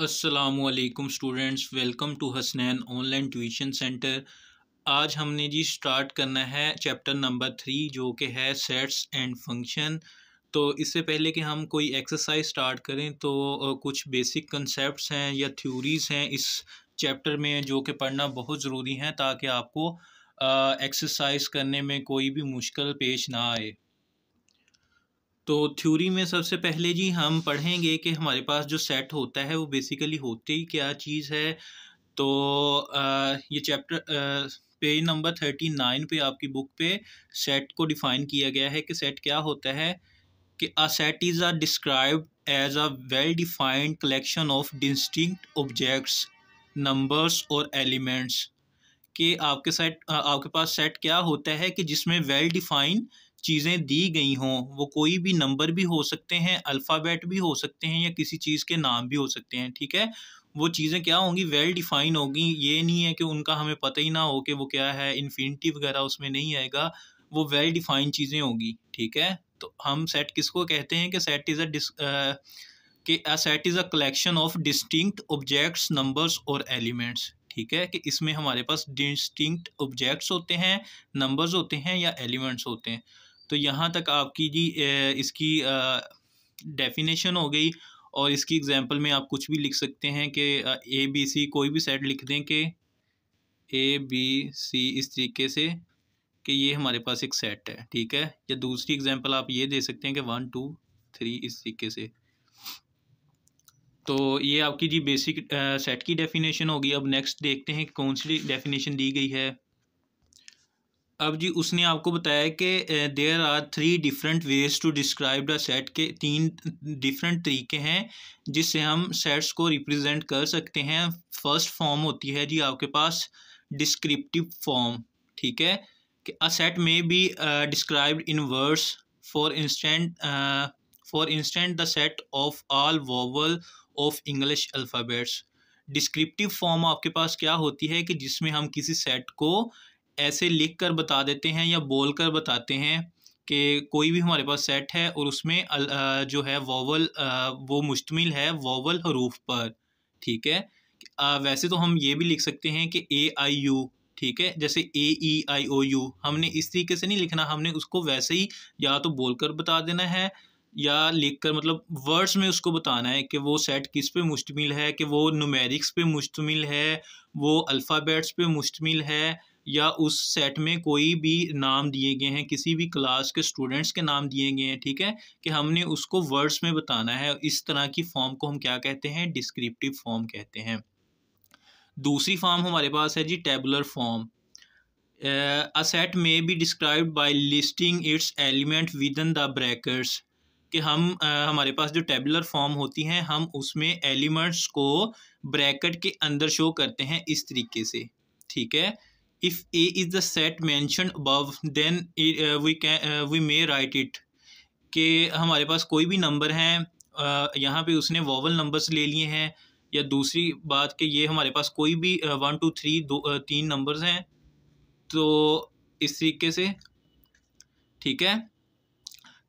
अस्सलामुअलैकुम students, welcome to Hasnain online tuition centre. आज हमने जी स्टार्ट करना है चैप्टर नंबर 3 जो कि है सेट्स एंड फंक्शन। तो इससे पहले कि हम कोई एक्सरसाइज स्टार्ट करें तो कुछ बेसिक कंसेप्ट्स हैं या थ्योरीज़ हैं इस चैप्टर में जो कि पढ़ना बहुत ज़रूरी है ताकि आपको एक्सरसाइज करने में कोई भी मुश्किल पेश ना आए। तो थ्योरी में सबसे पहले जी हम पढ़ेंगे कि हमारे पास जो सेट होता है वो बेसिकली होती ही क्या चीज़ है। तो ये चैप्टर पेज नंबर 39 पे आपकी बुक पे सेट को डिफाइन किया गया है कि सेट क्या होता है। कि a set is a described as a well defined collection of distinct objects, numbers और एलिमेंट्स। कि आपके पास सेट क्या होता है कि जिसमें वेल डिफाइन चीज़ें दी गई हों। वो कोई भी नंबर भी हो सकते हैं, अल्फ़ाबेट भी हो सकते हैं या किसी चीज़ के नाम भी हो सकते हैं। ठीक है, वो चीज़ें क्या होंगी, वेल डिफाइन होंगी। ये नहीं है कि उनका हमें पता ही ना हो कि वो क्या है, इन्फिनिटी वगैरह उसमें नहीं आएगा। वो वेल डिफाइन चीज़ें होंगी। ठीक है, तो हम सेट किसको कहते हैं कि set is a collection of distinct objects, numbers और एलिमेंट्स। ठीक है, कि इसमें हमारे पास डिस्टिंक्ट ऑब्जेक्ट्स होते हैं, नंबर्स होते हैं या एलिमेंट्स होते हैं। तो यहाँ तक आपकी जी इसकी डेफिनेशन हो गई। और इसकी एग्जांपल में आप कुछ भी लिख सकते हैं कि ए बी सी कोई भी सेट लिख दें कि ए बी सी इस तरीके से कि ये हमारे पास एक सेट है। ठीक है, या दूसरी एग्जांपल आप ये दे सकते हैं कि 1 2 3 इस तरीके से। तो ये आपकी जी बेसिक सेट की डेफिनेशन होगी। अब नेक्स्ट देखते हैं कौन सी डेफिनेशन दी गई है। अब जी उसने आपको बताया कि there are 3 different ways to describe the set, के 3 डिफरेंट तरीके हैं जिससे हम सेट्स को रिप्रेजेंट कर सकते हैं। फर्स्ट फॉर्म होती है जी आपके पास डिस्क्रिप्टिव फॉर्म। ठीक है, कि अ सेट में be described in words. For instant the set of all vowel of English alphabets. Descriptive form आपके पास क्या होती है कि जिसमें हम किसी सेट को ऐसे लिख कर बता देते हैं या बोल कर बताते हैं कि कोई भी हमारे पास सेट है और उसमें जो है वोवल वो मुश्तमिल है वोवल हरूफ पर। ठीक है, वैसे तो हम ये भी लिख सकते हैं कि ए आई यू। ठीक है, जैसे ए ई आई ओ यू हमने इस तरीके से नहीं लिखना, हमने उसको वैसे ही या तो बोलकर बता देना है या लिखकर, मतलब वर्ड्स में उसको बताना है कि वो सेट किस पे मुश्तमिल है, कि वो न्यूमेरिक्स पे मुश्तमिल है, वो अल्फ़ाबेट्स पे मुश्तमिल है, या उस सेट में कोई भी नाम दिए गए हैं, किसी भी क्लास के स्टूडेंट्स के नाम दिए गए हैं। ठीक है, कि हमने उसको वर्ड्स में बताना है। इस तरह की फॉर्म को हम क्या कहते हैं, डिस्क्रिप्टिव फॉर्म कहते हैं। दूसरी फॉर्म हमारे पास है जी टेबुलर फॉर्म। अ सेट में be described bye listing it's element within the brackets. कि हमारे पास जो टेबुलर फॉर्म होती हैं हम उसमें एलिमेंट्स को ब्रैकेट के अंदर शो करते हैं इस तरीके से। ठीक है, if A is the set mentioned above then we may write it. कि हमारे पास कोई भी नंबर हैं, यहाँ पे उसने वोवल नंबर्स ले लिए हैं। या दूसरी बात कि ये हमारे पास कोई भी 1 2 3 3 नंबर्स हैं, तो इस तरीके से। ठीक है,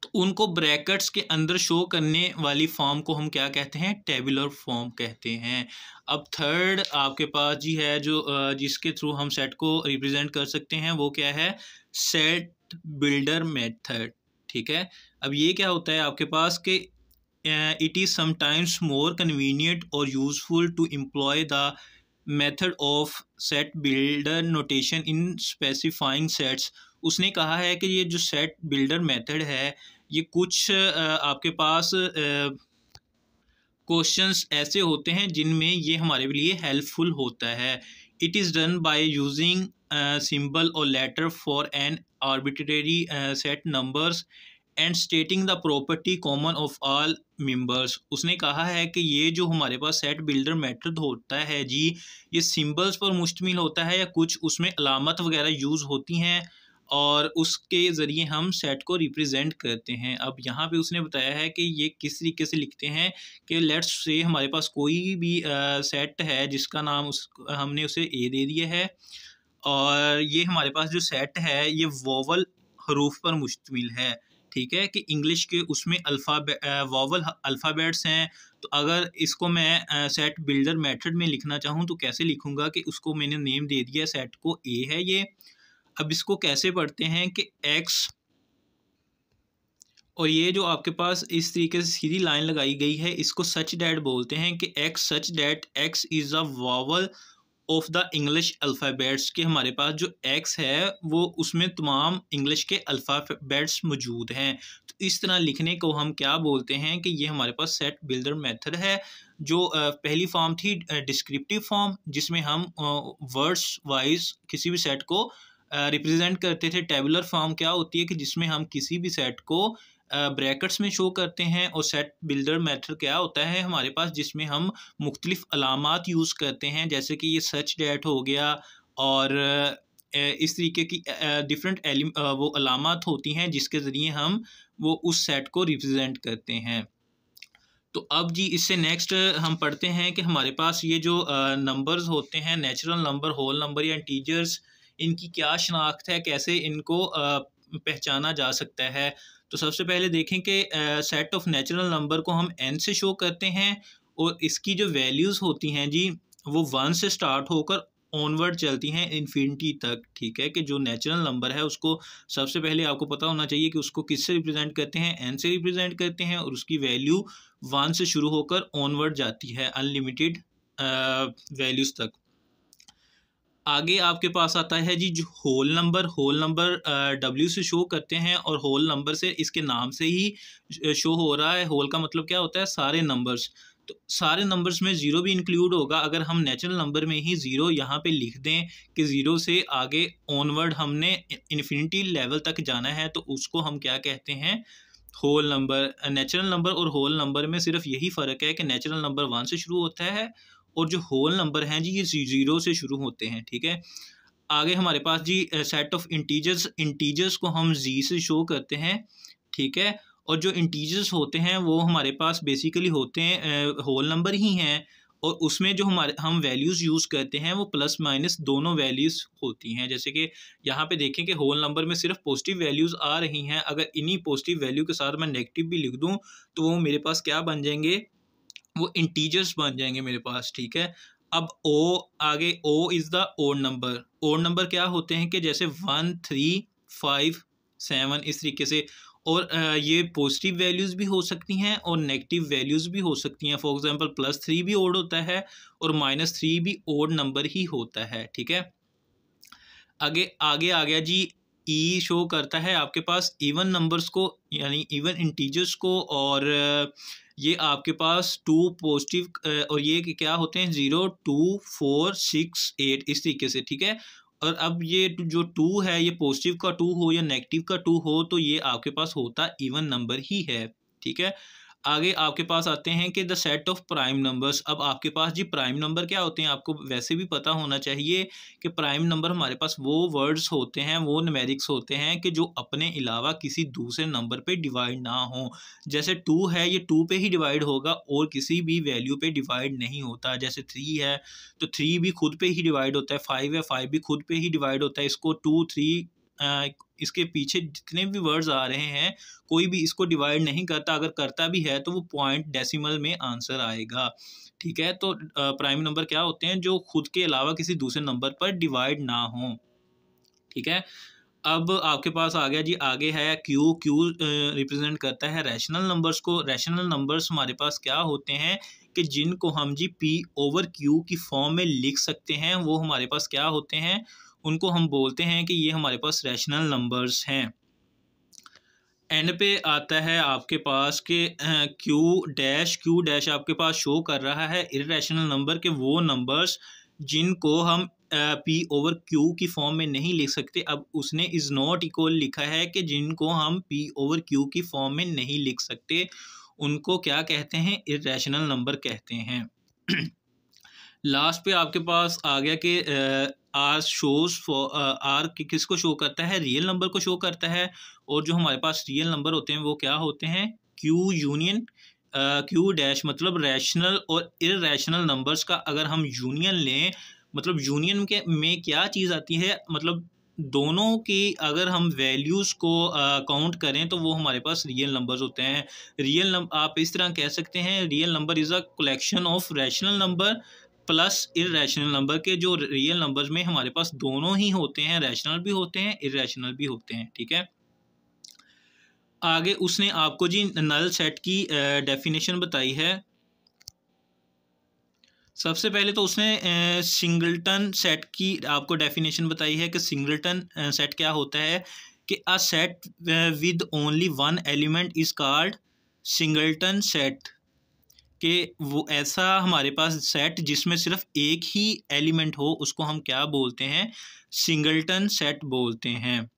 तो उनको ब्रैकेट्स के अंदर शो करने वाली फॉर्म को हम क्या कहते हैं, टेबुलर फॉर्म कहते हैं। अब थर्ड आपके पास जी है जो जिसके थ्रू हम सेट को रिप्रेजेंट कर सकते हैं, वो क्या है, सेट बिल्डर मेथड। ठीक है, अब ये क्या होता है आपके पास कि it is sometimes more convenient और useful to employ the method of set builder notation in specifying sets. उसने कहा है कि ये जो सेट बिल्डर मेथड है ये कुछ आपके पास क्वेश्चंस ऐसे होते हैं जिनमें ये हमारे लिए हेल्पफुल होता है। It is done by using symbol और letter for an arbitrary set numbers and stating the property common of all members. उसने कहा है कि ये जो हमारे पास सेट बिल्डर मेथड होता है जी, ये सिंबल्स पर मुश्तमिल होता है या कुछ उसमें अलामत वगैरह यूज़ होती हैं और उसके ज़रिए हम सेट को रिप्रेजेंट करते हैं। अब यहाँ पे उसने बताया है कि ये किस तरीके से लिखते हैं कि लेट्स से हमारे पास कोई भी सेट है जिसका नाम हमने उसे ए दे दिया है और ये हमारे पास जो सेट है ये वोवल हरूफ पर मुश्तमिल है। ठीक है, कि इंग्लिश के उसमें वॉवल अल्फ़ाबेट्स हैं। तो अगर इसको मैं सेट बिल्डर मेथड में लिखना चाहूँ तो कैसे लिखूँगा कि उसको मैंने नेम दे दिया सेट को, ए है ये। अब इसको कैसे पढ़ते हैं कि एक्स, और ये जो आपके पास इस तरीके से सीधी लाइन लगाई गई है इसको सच डैट बोलते हैं कि x such that x is a vowel of the English alphabets, के हमारे पास जो एक्स है वो उसमें तमाम इंग्लिश के अल्फ़ाबेट्स मौजूद हैं। तो इस तरह लिखने को हम क्या बोलते हैं कि ये हमारे पास सेट बिल्डर मेथड है। जो पहली फॉर्म थी डिस्क्रिप्टिव फॉर्म, जिसमें हम वर्ड्स वाइज किसी भी सेट को रिप्रेजेंट करते थे। टेबुलर फॉर्म क्या होती है कि जिसमें हम किसी भी सेट को ब्रैकेट्स में शो करते हैं। और सेट बिल्डर मेथड क्या होता है हमारे पास, जिसमें हम मुख्तलिफ अलामात यूज़ करते हैं, जैसे कि ये सच डैट हो गया, और इस तरीके की डिफरेंट वो अलामात होती हैं जिसके ज़रिए हम वो उस सेट को रिप्रेजेंट करते हैं। तो अब जी इससे नेक्स्ट हम पढ़ते हैं कि हमारे पास ये जो नंबर्स होते हैं, नेचुरल नंबर, होल नंबर या इंटीजर्स, इनकी क्या शनाख्त है, कैसे इनको पहचाना जा सकता है। तो सबसे पहले देखें कि सेट ऑफ नेचुरल नंबर को हम n से शो करते हैं, और इसकी जो वैल्यूज़ होती हैं जी वो 1 से स्टार्ट होकर ऑनवर्ड चलती हैं इन्फिनिटी तक। ठीक है, कि जो नेचुरल नंबर है उसको सबसे पहले आपको पता होना चाहिए कि उसको किससे रिप्रेजेंट करते हैं, n से रिप्रेजेंट करते हैं, और उसकी वैल्यू 1 से शुरू होकर ऑनवर्ड जाती है अनलिमिटेड वैल्यूज़ तक। आगे आपके पास आता है जी जो होल नंबर W से शो करते हैं, और होल नंबर से इसके नाम से ही शो हो रहा है। होल का मतलब क्या होता है, सारे नंबर्स। तो सारे नंबर्स में ज़ीरो भी इंक्लूड होगा। अगर हम नेचुरल नंबर में ही ज़ीरो यहाँ पे लिख दें कि ज़ीरो से आगे ऑनवर्ड हमने इन्फिनिटी लेवल तक जाना है, तो उसको हम क्या कहते हैं, होल नंबर। नेचुरल नंबर और होल नंबर में सिर्फ यही फ़र्क है कि नेचुरल नंबर 1 से शुरू होता है, और जो होल नंबर हैं जी ये 0 से शुरू होते हैं। ठीक है, आगे हमारे पास जी सेट ऑफ इंटीजर्स को हम जी से शो करते हैं। ठीक है, और जो इंटीजर्स होते हैं वो हमारे पास बेसिकली होते हैं होल नंबर ही हैं, और उसमें जो हम वैल्यूज़ यूज़ करते हैं वो प्लस माइनस दोनों वैल्यूज़ होती हैं। जैसे कि यहाँ पे देखें कि होल नंबर में सिर्फ पॉजिटिव वैल्यूज़ आ रही हैं। अगर इन्हीं पॉजिटिव वैल्यू के साथ मैं नेगेटिव भी लिख दूँ तो वो मेरे पास क्या बन जाएंगे, वो इंटीजर्स बन जाएंगे मेरे पास। ठीक है, अब आगे O is the odd number. Odd number क्या होते हैं कि जैसे 1 3 5 7 इस तरीके से, और ये पॉजिटिव वैल्यूज़ भी हो सकती हैं और नेगेटिव वैल्यूज़ भी हो सकती हैं। फॉर एग्जांपल +3 भी ओड होता है और -3 भी ओड नंबर ही होता है। ठीक है, आगे आगे आ गया जी ई शो करता है आपके पास इवन नंबर्स को, यानी इवन इंटीजर्स को, और ये आपके पास 2 पॉजिटिव और ये क्या होते हैं 0 2 4 6 8 इस तरीके से। ठीक है, और अब ये जो 2 है ये पॉजिटिव का 2 हो या नेगेटिव का 2 हो तो ये आपके पास होता इवन नंबर ही है। ठीक है, आगे आपके पास आते हैं कि the set of prime numbers. अब आपके पास जी प्राइम नंबर क्या होते हैं, आपको वैसे भी पता होना चाहिए कि प्राइम नंबर हमारे पास वो वर्ड्स होते हैं, वो न्यूमेरिक्स होते हैं कि जो अपने अलावा किसी दूसरे नंबर पे डिवाइड ना हो। जैसे 2 है ये 2 पे ही डिवाइड होगा और किसी भी वैल्यू पे डिवाइड नहीं होता। जैसे 3 है तो 3 भी खुद पे ही डिवाइड होता है, 5 है 5 भी खुद पे ही डिवाइड होता है। इसको 2 3 इसके पीछे जितने भी वर्ड्स आ रहे हैं कोई भी इसको डिवाइड नहीं करता। अगर करता भी है तो वो पॉइंट डेसिमल में आंसर आएगा। ठीक है, तो प्राइम नंबर क्या होते हैं, जो खुद के अलावा किसी दूसरे नंबर पर डिवाइड ना हो। ठीक है, अब आपके पास आ गया जी, आगे है क्यू रिप्रेजेंट करता है रैशनल नंबर्स को। रैशनल नंबर्स हमारे पास क्या होते हैं कि जिनको हम जी P/Q की फॉर्म में लिख सकते हैं, वो हमारे पास क्या होते हैं, उनको हम बोलते हैं कि ये हमारे पास रैशनल नंबर्स हैं। एंड पे आता है आपके पास के क्यू डैश आपके पास शो कर रहा है इर्रेशनल नंबर के वो नंबर्स जिनको हम P/Q की फॉर्म में नहीं लिख सकते। अब उसने इज़ नॉट इक्वल लिखा है कि जिनको हम P/Q की फॉर्म में नहीं लिख सकते उनको क्या कहते हैं, इर्रेशनल नंबर कहते हैं। लास्ट पे आपके पास आ गया कि आर शोज आर किसको शो करता है, रियल नंबर को शो करता है। और जो हमारे पास रियल नंबर होते हैं वो क्या होते हैं, क्यू यूनियन क्यू डैश, मतलब रैशनल और इर्रेशनल नंबर्स का अगर हम यूनियन लें, मतलब यूनियन के में क्या चीज़ आती है, मतलब दोनों की अगर हम वैल्यूज़ को काउंट करें तो वो हमारे पास रियल नंबर्स होते हैं। रियल नंबर आप इस तरह कह सकते हैं, real number is a collection of rational number plus irrational number के। जो रियल नंबर्स में हमारे पास दोनों ही होते हैं, रैशनल भी होते हैं, इरेशनल भी होते हैं, ठीक है। आगे उसने आपको जी नल सेट की डेफिनेशन बताई है। सबसे पहले तो उसने सिंगलटन सेट की आपको डेफिनेशन बताई है कि सिंगलटन सेट क्या होता है, कि a set with only one element is called singleton set. कि वो ऐसा हमारे पास सेट जिसमें सिर्फ एक ही एलिमेंट हो उसको हम क्या बोलते हैं, सिंगलटन सेट बोलते हैं।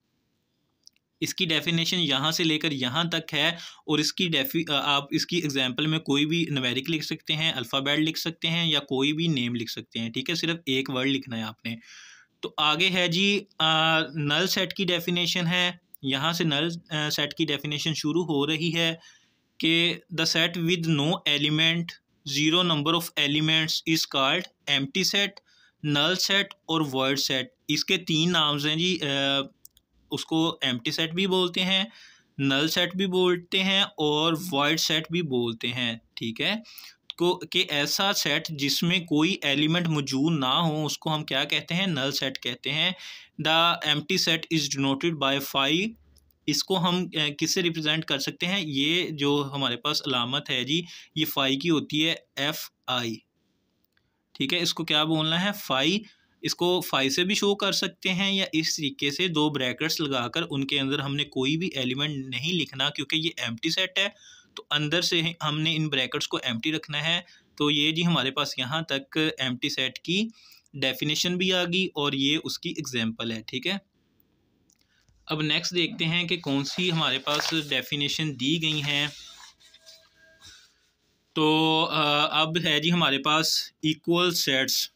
इसकी डेफिनेशन यहाँ से लेकर यहाँ तक है, और इसकी आप इसकी एग्जांपल में कोई भी न्यूमेरिक लिख सकते हैं, अल्फ़ाबेट लिख सकते हैं, या कोई भी नेम लिख सकते हैं, ठीक है। सिर्फ एक वर्ड लिखना है आपने। तो आगे है जी नल सेट की डेफिनेशन है। यहाँ से नल सेट की डेफिनेशन शुरू हो रही है कि the set with no element, zero number of elements is called empty set, null set और वॉइड सेट। इसके तीन नाम्स हैं जी। उसको एम्प्टी सेट भी बोलते हैं, नल सेट भी बोलते हैं, और वॉइड सेट भी बोलते हैं, ठीक है। को कि ऐसा सेट जिसमें कोई एलिमेंट मौजूद ना हो उसको हम क्या कहते हैं, नल सेट कहते हैं। The empty set is denoted by phi. इसको हम किससे रिप्रेजेंट कर सकते हैं, ये जो हमारे पास अलामत है जी, ये फाई की होती है, एफ आई, ठीक है। इसको क्या बोलना है, फाई। इसको फाई से भी शो कर सकते हैं, या इस तरीके से दो ब्रैकेट्स लगाकर उनके अंदर हमने कोई भी एलिमेंट नहीं लिखना, क्योंकि ये एम्प्टी सेट है, तो अंदर से हमने इन ब्रैकेट्स को एम्प्टी रखना है। तो ये जी हमारे पास यहाँ तक एम्प्टी सेट की डेफिनेशन भी आ गई, और ये उसकी एग्जांपल है, ठीक है। अब नेक्स्ट देखते हैं कि कौन सी हमारे पास डेफिनेशन दी गई हैं। तो अब है जी हमारे पास इक्वल सेट्स।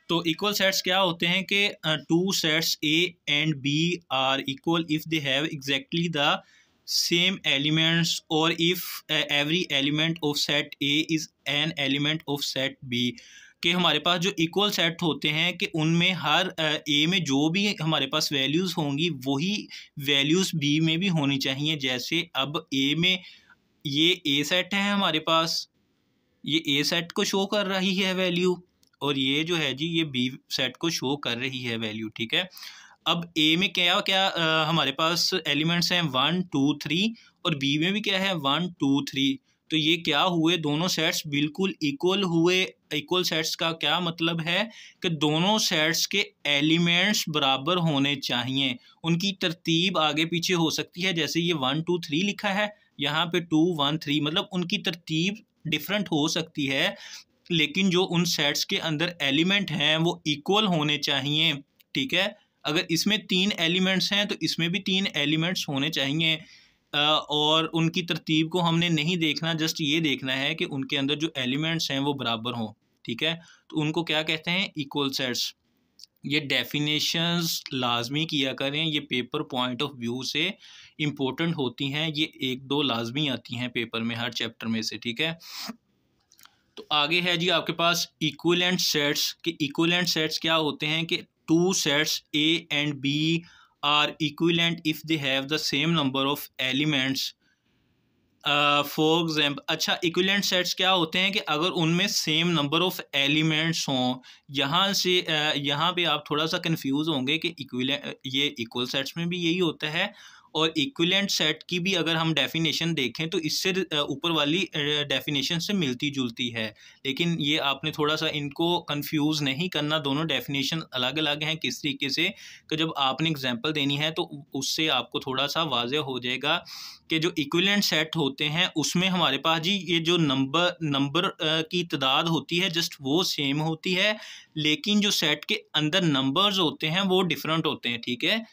तो इक्वल सेट्स क्या होते हैं कि two sets A and B are equal if they have exactly the same elements, और if every element of set A is an element of set B. कि हमारे पास जो इक्वल सेट होते हैं कि उनमें हर ए में जो भी हमारे पास वैल्यूज़ होंगी वही वैल्यूज़ बी में भी होनी चाहिए। जैसे अब ए में ये ए सेट है हमारे पास, ये ए सेट को शो कर रही है वैल्यू, और ये जो है जी ये बी सेट को शो कर रही है वैल्यू, ठीक है। अब ए में क्या क्या हमारे पास एलिमेंट्स हैं 1 2 3, और बी में भी क्या है 1 2 3। तो ये क्या हुए, दोनों सेट्स बिल्कुल इक्वल हुए। इक्वल सेट्स का क्या मतलब है कि दोनों सेट्स के एलिमेंट्स बराबर होने चाहिए। उनकी तरतीब आगे पीछे हो सकती है, जैसे ये 1 2 3 लिखा है, यहाँ पे 2 1 3, मतलब उनकी तरतीब डिफरेंट हो सकती है, लेकिन जो उन सेट्स के अंदर एलिमेंट हैं वो इक्वल होने चाहिए, ठीक है। अगर इसमें 3 एलिमेंट्स हैं तो इसमें भी 3 एलिमेंट्स होने चाहिए, और उनकी तरतीब को हमने नहीं देखना, जस्ट ये देखना है कि उनके अंदर जो एलिमेंट्स हैं वो बराबर हों, ठीक है। तो उनको क्या कहते हैं, इक्वल सेट्स। ये डेफिनेशंस लाजमी किया करें, ये पेपर पॉइंट ऑफ व्यू से इम्पोर्टेंट होती हैं, ये 1-2 लाजमी आती हैं पेपर में हर चैप्टर में से, ठीक है। तो आगे है जी आपके पास इक्विवेलेंट सेट्स। कि इक्विवेलेंट सेट्स क्या होते हैं कि two sets A and B are equivalent if they have the same number of elements. For example, अच्छा इक्विवेलेंट सेट्स क्या होते हैं कि अगर उनमें सेम नंबर ऑफ एलिमेंट्स हों। यहाँ से यहाँ पे आप थोड़ा सा कंफ्यूज होंगे कि ये इक्वल सेट्स में भी यही होता है, और इक्विवेलेंट सेट की भी अगर हम डेफिनेशन देखें तो इससे ऊपर वाली डेफिनेशन से मिलती जुलती है, लेकिन ये आपने थोड़ा सा इनको कंफ्यूज नहीं करना। दोनों डेफिनेशन अलग अलग हैं किस तरीके से, कि जब आपने एग्जांपल देनी है तो उससे आपको थोड़ा सा वाज़ेह हो जाएगा कि जो इक्विवेलेंट सेट होते हैं उसमें हमारे पास जी ये जो नंबर की तादाद होती है जस्ट वो सेम होती है, लेकिन जो सेट के अंदर नंबर्स होते हैं वो डिफरेंट होते हैं, ठीक है।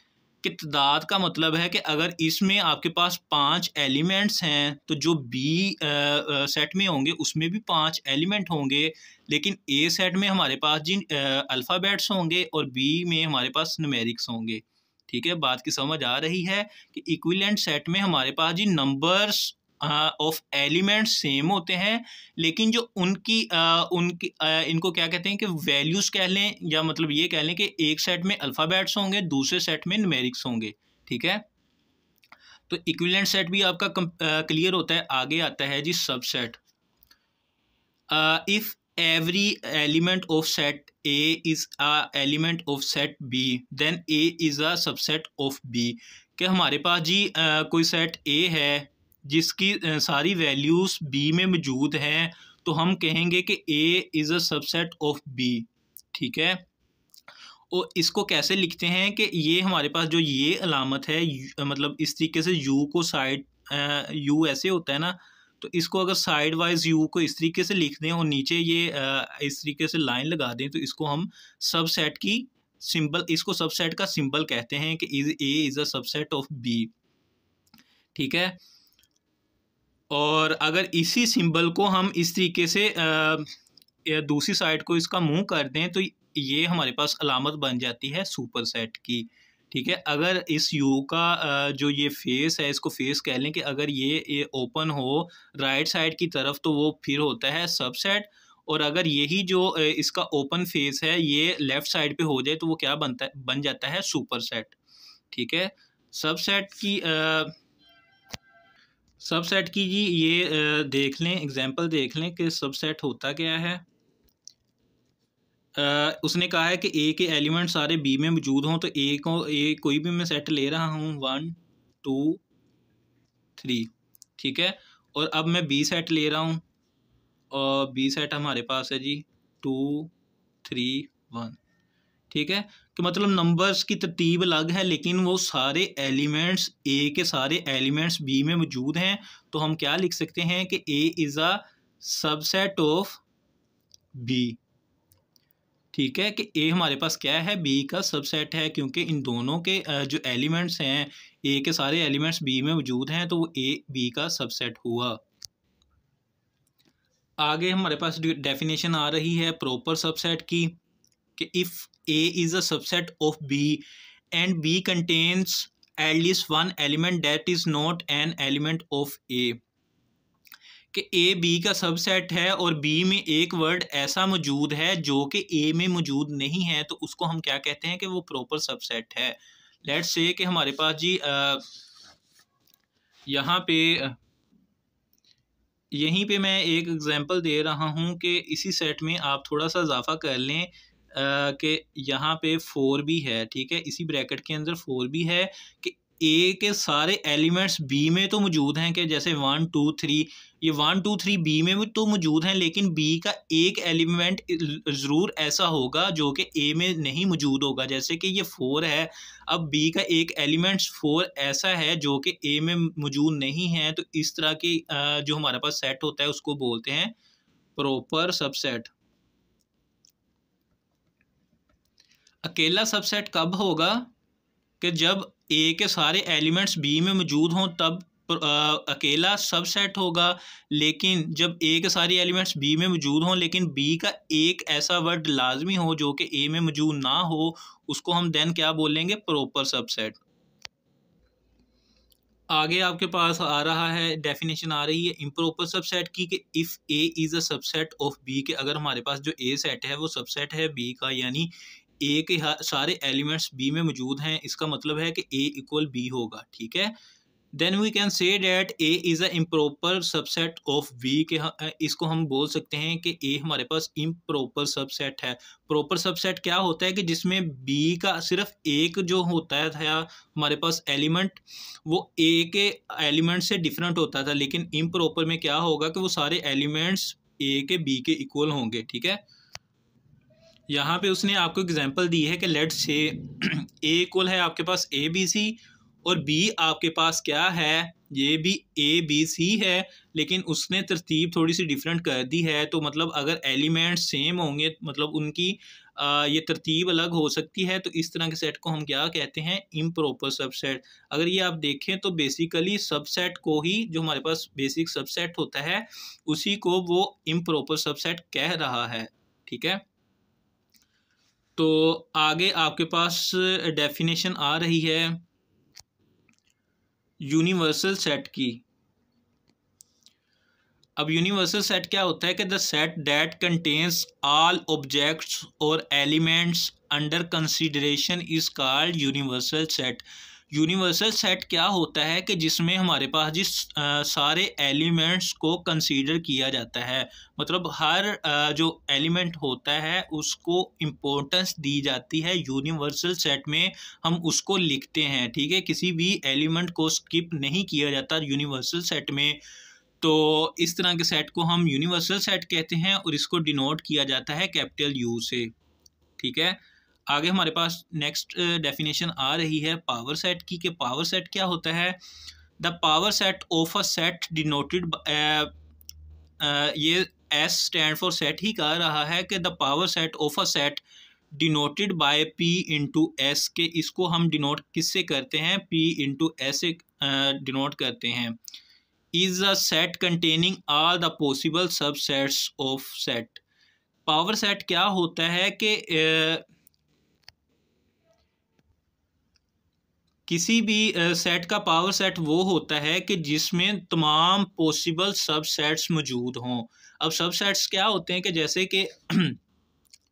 कि तादाद का मतलब है कि अगर इसमें आपके पास 5 एलिमेंट्स हैं तो जो बी सेट में होंगे उसमें भी 5 एलिमेंट होंगे, लेकिन ए सेट में हमारे पास जिन अल्फ़ाबेट्स होंगे और बी में हमारे पास न्यूमेरिक्स होंगे, ठीक है। बात की समझ आ रही है कि इक्विवेलेंट सेट में हमारे पास जी नंबर्स ऑफ एलिमेंट्स सेम होते हैं, लेकिन जो उनकी इनको क्या कहते हैं कि वैल्यूज़ कह लें, या मतलब ये कह लें कि एक सेट में अल्फ़ाबेट्स होंगे, दूसरे सेट में न्यूमेरिक्स होंगे, ठीक है। तो इक्विवेलेंट सेट भी आपका क्लियर होता है। आगे आता है जी subset. If every element of set A is a element of set B, then A is a subset of B। कि हमारे पास जी कोई सेट A है जिसकी सारी वैल्यूज़ B में मौजूद हैं, तो हम कहेंगे कि A is a subset of B, ठीक है। और इसको कैसे लिखते हैं कि ये हमारे पास जो ये अलामत है, मतलब इस तरीके से यू को साइड, यू ऐसे होता है ना, तो इसको अगर साइड वाइज यू को इस तरीके से लिख दें और नीचे ये इस तरीके से लाइन लगा दें, तो इसको हम सबसेट की सिंबल, इसको सबसेट का सिंबल कहते हैं कि A is a subset of B, ठीक है। और अगर इसी सिंबल को हम इस तरीके से दूसरी साइड को इसका मुंह कर दें, तो ये हमारे पास अलामत बन जाती है सुपरसेट की, ठीक है। अगर इस यू का जो ये फेस है, इसको फेस कह लें कि अगर ये ओपन हो राइट साइड की तरफ, तो वो फिर होता है सबसेट। और अगर यही जो इसका ओपन फेस है ये लेफ़्ट साइड पे हो जाए, तो वो क्या बन जाता है सुपरसेट, ठीक है। सबसेट की सबसेट की जी ये देख लें, एग्जांपल देख लें कि सबसेट होता क्या है। उसने कहा है कि ए के एलिमेंट सारे बी में मौजूद हों, तो ए कोई भी मैं सेट ले रहा हूँ 1 2 3, ठीक है। और अब मैं बी सेट ले रहा हूँ, और बी सेट हमारे पास है जी 2 3 1, ठीक है। कि मतलब नंबर्स की तरतीब अलग है, लेकिन वो सारे एलिमेंट्स, ए के सारे एलिमेंट्स बी में मौजूद हैं। तो हम क्या लिख सकते हैं कि A is a subset of B, ठीक है। कि ए हमारे पास क्या है, बी का सबसेट है, क्योंकि इन दोनों के जो एलिमेंट्स हैं, ए के सारे एलिमेंट्स बी में मौजूद हैं, तो वो ए बी का सबसेट हुआ। आगे हमारे पास डेफिनेशन आ रही है प्रॉपर सबसेट की, कि if A is a subset of B and B contains at least one element that is not an element of A. कि ए बी का सबसेट है और बी में एक वर्ड ऐसा मौजूद है जो कि ए में मौजूद नहीं है, तो उसको हम क्या कहते हैं कि वो प्रॉपर सबसेट है। लेट्स से कि हमारे पास जी यहाँ पे यहीं पे मैं एक एग्जांपल दे रहा हूँ कि इसी सेट में आप थोड़ा सा इजाफा कर लें कि यहाँ पे 4 भी है, ठीक है। इसी ब्रैकेट के अंदर 4 भी है कि ए के सारे एलिमेंट्स बी में तो मौजूद हैं, कि जैसे 1 2 3, ये 1 2 3 बी में भी तो मौजूद हैं, लेकिन बी का एक एलिमेंट ज़रूर ऐसा होगा जो कि ए में नहीं मौजूद होगा। जैसे कि ये 4 है, अब बी का एक एलिमेंट्स 4 ऐसा है जो कि ए में मौजूद नहीं है, तो इस तरह की जो हमारे पास सेट होता है उसको बोलते हैं प्रॉपर सबसेट। अकेला सबसेट कब होगा, कि जब ए के सारे एलिमेंट्स बी में मौजूद हों, तब अकेला सबसेट होगा। लेकिन जब ए के सारे एलिमेंट्स बी में मौजूद हों, लेकिन बी का एक ऐसा वर्ड लाजमी हो जो कि ए में मौजूद ना हो, उसको हम देन क्या बोलेंगे, प्रॉपर सबसेट। आगे आपके पास आ रहा है, डेफिनेशन आ रही है इम्प्रॉपर सबसेट की, कि if A is a subset of B, के अगर हमारे पास जो ए सेट है वो सबसेट है बी का, यानी ए के सारे एलिमेंट्स बी में मौजूद हैं, इसका मतलब है कि ए इक्वल बी होगा, ठीक है। Then we can say that A is a improper subset of B, के इसको हम बोल सकते हैं कि ए हमारे पास इम्प्रॉपर सबसेट है। प्रॉपर सबसेट क्या होता है, कि जिसमें बी का सिर्फ एक जो होता है था हमारे पास एलिमेंट, वो ए के एलिमेंट से डिफरेंट होता था, लेकिन इम्प्रॉपर में क्या होगा कि वो सारे एलिमेंट्स ए के बी के इक्वल होंगे, ठीक है। यहाँ पे उसने आपको एग्जांपल दी है कि लेट्स से ए इक्वल है आपके पास ए बी सी, और बी आपके पास क्या है, ये भी ए बी सी है, लेकिन उसने तरतीब थोड़ी सी डिफरेंट कर दी है। तो मतलब अगर एलिमेंट्स सेम होंगे, मतलब उनकी ये तरतीब अलग हो सकती है, तो इस तरह के सेट को हम क्या कहते हैं, इम्प्रॉपर सबसेट। अगर ये आप देखें तो बेसिकली सबसेट को ही, जो हमारे पास बेसिक सबसेट होता है, उसी को वो इम्प्रॉपर सबसेट कह रहा है, ठीक है। तो आगे आपके पास डेफिनेशन आ रही है यूनिवर्सल सेट की। अब यूनिवर्सल सेट क्या होता है कि the set that contains all objects और elements under consideration is called universal set. Universal set क्या होता है कि जिसमें हमारे पास जिस सारे एलिमेंट्स को कंसीडर किया जाता है, मतलब हर जो एलिमेंट होता है उसको इम्पोर्टेंस दी जाती है यूनिवर्सल सेट में, हम उसको लिखते हैं। ठीक है, किसी भी एलिमेंट को स्किप नहीं किया जाता यूनिवर्सल सेट में। तो इस तरह के सेट को हम यूनिवर्सल सेट कहते हैं और इसको डिनोट किया जाता है कैपिटल यू से। ठीक है, आगे हमारे पास नेक्स्ट डेफिनेशन आ रही है पावर सेट की, कि पावर सेट क्या होता है। The power set of a set denoted, ये एस स्टैंड फॉर सेट ही कह रहा है कि the power set of a set denoted by P into S, के इसको हम डिनोट किससे करते हैं, पी इंटू एस से डिनोट करते हैं। Is a set containing all the possible subsets of set. Power set क्या होता है कि किसी भी सेट का पावर सेट वो होता है कि जिसमें तमाम पॉसिबल सबसेट्स मौजूद हों। अब सबसेट्स क्या होते हैं कि जैसे कि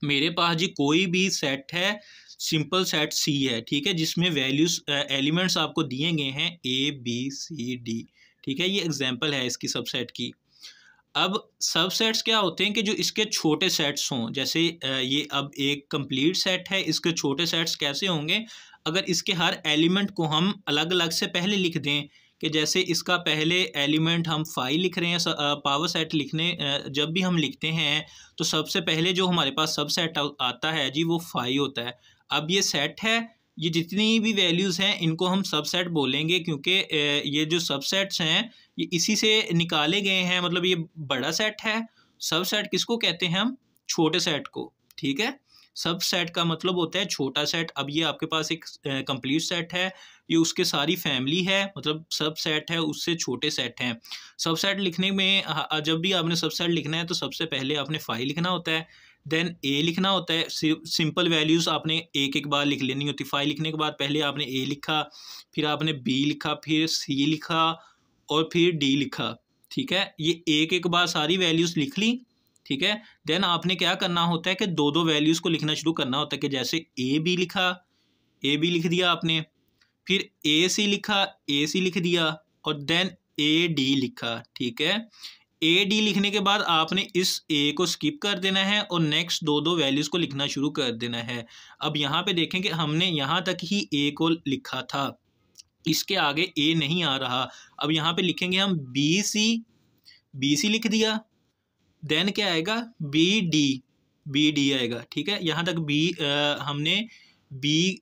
मेरे पास जी कोई भी सेट है, सिंपल सेट सी है, ठीक है, जिसमें वैल्यूज एलिमेंट्स आपको दिए गए हैं ए बी सी डी। ठीक है, ये एग्जांपल है इसकी सबसेट की। अब सबसेट्स क्या होते हैं कि जो इसके छोटे सेट्स हों, जैसे ये अब एक कंप्लीट सेट है, इसके छोटे सेट्स कैसे होंगे, अगर इसके हर एलिमेंट को हम अलग अलग से पहले लिख दें, कि जैसे इसका पहले एलिमेंट हम 5 लिख रहे हैं, पावर सेट लिखने जब भी हम लिखते हैं तो सबसे पहले जो हमारे पास सबसेट आता है जी वो 5 होता है। अब ये सेट है, ये जितनी भी वैल्यूज़ हैं इनको हम सबसेट बोलेंगे, क्योंकि ये जो सबसेट्स हैं ये इसी से निकाले गए हैं, मतलब ये बड़ा सेट है। सब सेट किसको कहते हैं हम, छोटे सेट को। ठीक है, सब सेट का मतलब होता है छोटा सेट। अब ये आपके पास एक कंप्लीट सेट है, ये उसके सारी फैमिली है, मतलब सब सेट है उससे छोटे सेट हैं। सब सेट लिखने में जब भी आपने सब सेट लिखना है तो सबसे पहले आपने 5 लिखना होता है, देन ए लिखना होता है। सिंपल वैल्यूज़ आपने एक एक बार लिख लेनी होती। 5 लिखने के बाद पहले आपने ए लिखा, फिर आपने बी लिखा, फिर सी लिखा और फिर डी लिखा। ठीक है, ये एक एक बार सारी वैल्यूज़ लिख ली। ठीक है, देन आपने क्या करना होता है कि दो दो वैल्यूज़ को लिखना शुरू करना होता है, कि जैसे ए बी लिखा, ए बी लिख दिया आपने, फिर ए सी लिखा, ए सी लिख दिया, और देन ए डी लिखा। ठीक है, ए डी लिखने के बाद आपने इस ए को स्किप कर देना है और नेक्स्ट दो दो वैल्यूज़ को लिखना शुरू कर देना है। अब यहाँ पे देखें कि हमने यहाँ तक ही ए को लिखा था, इसके आगे ए नहीं आ रहा। अब यहाँ पे लिखेंगे हम बी सी लिख दिया, देन क्या आएगा बी डी आएगा। ठीक है, यहाँ तक हमने बी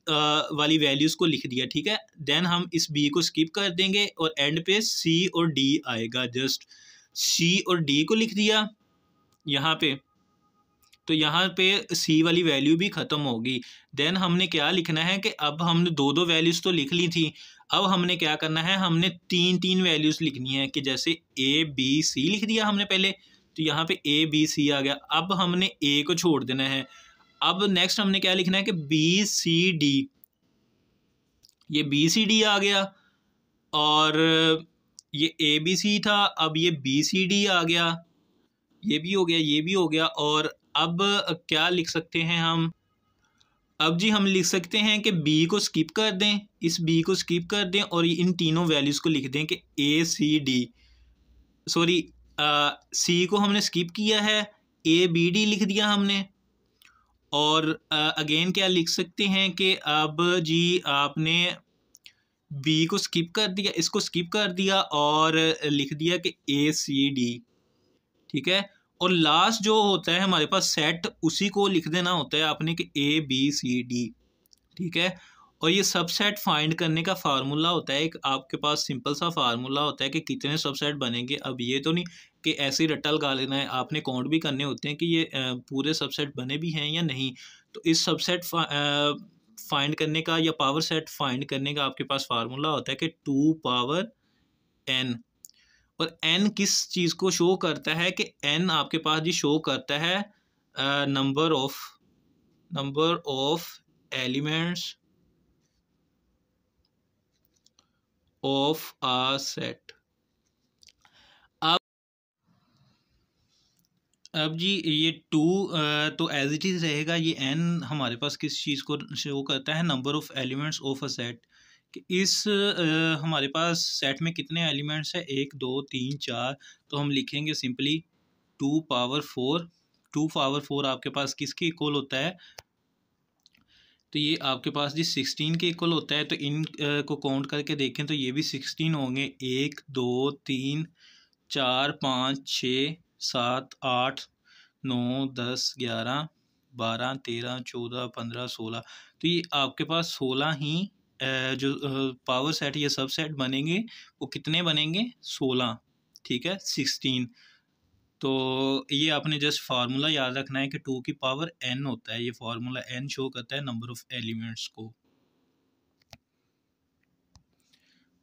वाली वैल्यूज़ को लिख दिया। ठीक है, देन हम इस बी को स्किप कर देंगे और एंड पे सी और डी आएगा। जस्ट सी और डी को लिख दिया यहाँ पे, तो यहाँ पे सी वाली वैल्यू भी ख़त्म होगी। देन हमने क्या लिखना है कि अब हमने दो दो वैल्यूज़ तो लिख ली थी, अब हमने क्या करना है, हमने तीन तीन वैल्यूज़ लिखनी है, कि जैसे ए बी सी लिख दिया हमने पहले, तो यहाँ पे ए बी सी आ गया। अब हमने ए को छोड़ देना है। अब नेक्स्ट हमने क्या लिखना है कि बी सी डी, ये बी सी डी आ गया, और ये ए बी सी था, अब ये बी सी डी आ गया, ये भी हो गया, ये भी हो गया। और अब क्या लिख सकते हैं हम, अब जी हम लिख सकते हैं कि बी को स्किप कर दें, इस बी को स्किप कर दें और इन तीनों वैल्यूज़ को लिख दें कि ए सी डी, सॉरी सी को हमने स्किप किया है, ए बी डी लिख दिया हमने। और अगेन क्या लिख सकते हैं कि अब जी आपने बी को स्किप कर दिया, इसको स्किप कर दिया और लिख दिया कि ए सी डी। ठीक है, और लास्ट जो होता है हमारे पास सेट, उसी को लिख देना होता है आपने कि ए बी सी डी। ठीक है, और ये सबसेट फाइंड करने का फार्मूला होता है, एक आपके पास सिंपल सा फार्मूला होता है कि कितने सबसेट बनेंगे। अब ये तो नहीं कि ऐसे ही रट्टा लगा लेना है, आपने काउंट भी करने होते हैं कि ये पूरे सबसेट बने भी हैं या नहीं। तो इस सबसेट फाइंड करने का या पावर सेट फाइंड करने का आपके पास फार्मूला होता है कि 2 पावर n। और n किस चीज़ को शो करता है, कि n आपके पास जी शो करता है number of elements of a set. अब जी ये टू तो एज इट इज़ रहेगा। ये एन हमारे पास किस चीज़ को शो करता है, number of elements of a set. कि इस हमारे पास सेट में कितने एलिमेंट्स हैं, 1 2 3 4। तो हम लिखेंगे सिंपली 2 पावर 4। 2 पावर 4 आपके पास किसके इक्वल होता है, तो ये आपके पास जी 16 के इक्वल होता है। तो इन को काउंट करके देखें तो ये भी 16 होंगे। 1 2 3 4 5 6 7 8 9 10 11 12 13 14 15 16। तो ये आपके पास 16 ही जो पावर सेट या सब सेट बनेंगे, वो कितने बनेंगे, 16। ठीक है, 16। तो ये आपने जस्ट फार्मूला याद रखना है कि 2 की पावर n होता है। ये फार्मूला n शो करता है नंबर ऑफ एलिमेंट्स को।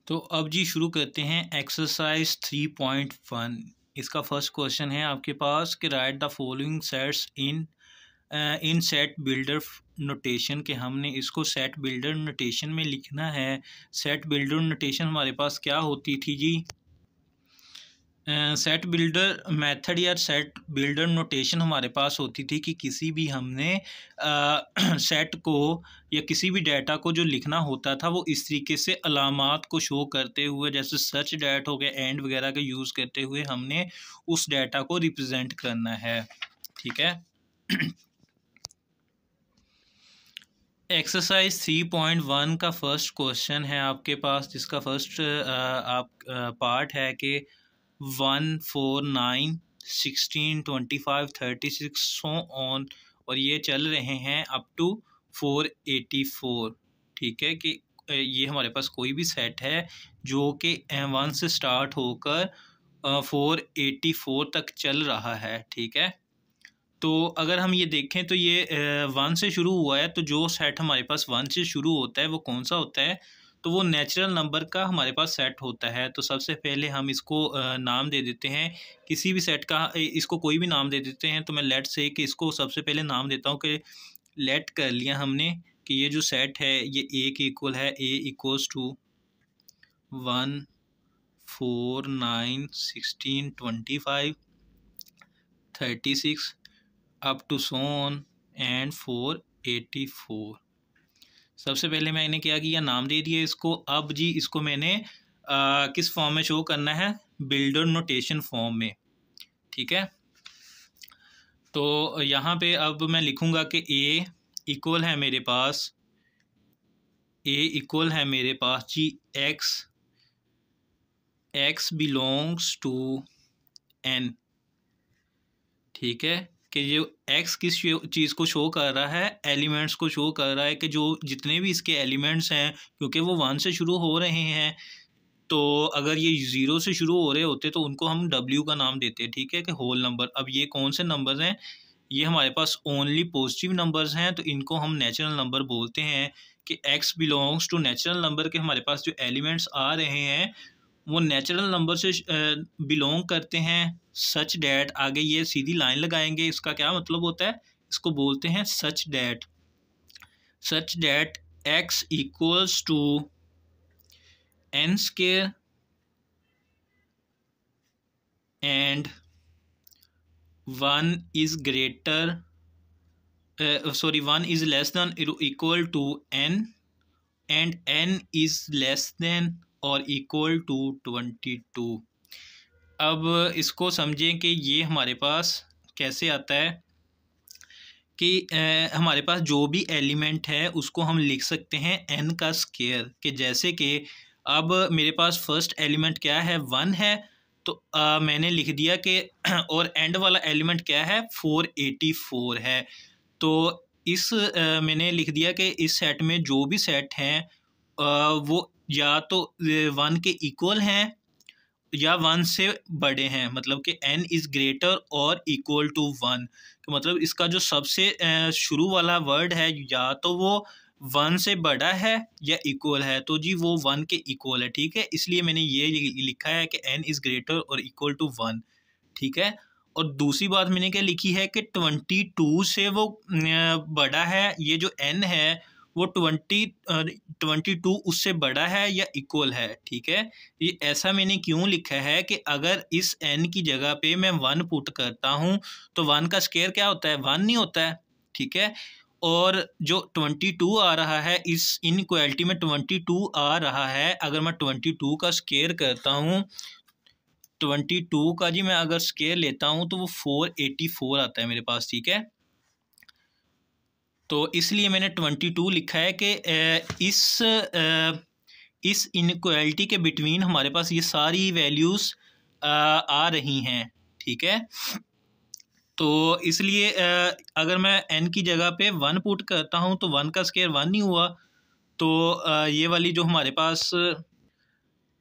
तो अब जी शुरू करते हैं एक्सरसाइज 3.1। इसका फर्स्ट क्वेश्चन है आपके पास कि right the following sets in set builder notation. के हमने इसको सेट बिल्डर नोटेशन में लिखना है। सेट बिल्डर नोटेशन हमारे पास क्या होती थी जी, सेट बिल्डर मेथड या सेट बिल्डर नोटेशन हमारे पास होती थी कि किसी भी हमने सेट को या किसी भी डाटा को जो लिखना होता था वो इस तरीके से अलामात को शो करते हुए, जैसे सच डैट हो गया, एंड वगैरह का यूज़ करते हुए हमने उस डाटा को रिप्रेजेंट करना है। ठीक है। एक्सरसाइज 3.1 का फर्स्ट क्वेश्चन है आपके पास, जिसका फर्स्ट पार्ट है कि 1 4 9 16 25 36 सो ऑन, और ये चल रहे हैं अप टू 484। ठीक है, कि ये हमारे पास कोई भी सेट है जो कि 1 से स्टार्ट होकर 484 तक चल रहा है। ठीक है, तो अगर हम ये देखें तो ये 1 से शुरू हुआ है, तो जो सेट हमारे पास 1 से शुरू होता है वो कौन सा होता है, तो वो नेचुरल नंबर का हमारे पास सेट होता है। तो सबसे पहले हम इसको नाम दे देते हैं किसी भी सेट का, इसको कोई भी नाम दे देते हैं। तो मैं लेट से कि इसको सबसे पहले नाम देता हूँ कि लेट कर लिया हमने कि ये जो सेट है ये ए के इक्वल है। A equals to 1 4 9 16 25 36 up to so on and 484। सबसे पहले मैंने क्या किया, नाम दे दिया इसको। अब जी इसको मैंने किस फॉर्म में शो करना है, बिल्डर नोटेशन फॉर्म में। ठीक है, तो यहाँ पे अब मैं लिखूँगा कि ए इक्वल है मेरे पास, ए इक्वल है मेरे पास जी X, X belongs to N. ठीक है, कि जो x किस चीज़ को शो कर रहा है, एलिमेंट्स को शो कर रहा है, कि जो जितने भी इसके एलिमेंट्स हैं, क्योंकि वो 1 से शुरू हो रहे हैं, तो अगर ये 0 से शुरू हो रहे होते तो उनको हम w का नाम देते। ठीक है, कि होल नंबर। अब ये कौन से नंबर्स हैं, ये हमारे पास ओनली पॉजिटिव नंबर्स हैं, तो इनको हम नेचुरल नंबर बोलते हैं। कि x belongs to natural number के हमारे पास जो एलिमेंट्स आ रहे हैं वो नेचुरल नंबर से बिलोंग करते हैं, सच डैट। आगे ये सीधी लाइन लगाएंगे, इसका क्या मतलब होता है, इसको बोलते हैं such that. Such that x equals to n square and 1 is greater 1 is less than equal to n and n is less than और इक्वल टू 22। अब इसको समझें कि ये हमारे पास कैसे आता है कि हमारे पास जो भी एलिमेंट है उसको हम लिख सकते हैं n का स्क्वायर। कि जैसे कि अब मेरे पास फर्स्ट एलिमेंट क्या है, 1 है, तो मैंने लिख दिया कि और एंड वाला एलिमेंट क्या है, 484 है। तो इस मैंने लिख दिया कि इस सेट में जो भी सेट हैं वो या तो 1 के इक्वल हैं या 1 से बड़े हैं, मतलब कि n इज़ ग्रेटर और इक्वल टू 1। तो मतलब इसका जो सबसे शुरू वाला वर्ड है या तो वो 1 से बड़ा है या इक्वल है, तो जी वो 1 के इक्वल है। ठीक है, इसलिए मैंने ये लिखा है कि n इज़ ग्रेटर और इक्वल टू 1। ठीक है, और दूसरी बात मैंने क्या लिखी है कि 22 से वो बड़ा है, ये जो n है वो 22 उससे बड़ा है या इक्वल है। ठीक है, ये ऐसा मैंने क्यों लिखा है कि अगर इस n की जगह पे मैं 1 पुट करता हूँ तो 1 का स्क्वायर क्या होता है, 1 नहीं होता है। ठीक है, और जो 22 आ रहा है इस इनइक्वालिटी में 22 आ रहा है, अगर मैं 22 का स्क्वायर करता हूँ, 22 का जी मैं अगर स्क्वायर लेता हूँ तो वो 484 आता है मेरे पास। ठीक है, तो इसलिए मैंने 22 लिखा है कि इस इनइक्वालिटी के बिटवीन हमारे पास ये सारी वैल्यूज़ आ रही हैं। ठीक है, तो इसलिए अगर मैं n की जगह पे 1 पुट करता हूँ तो 1 का स्क्वायर 1 नहीं हुआ, तो ये वाली जो हमारे पास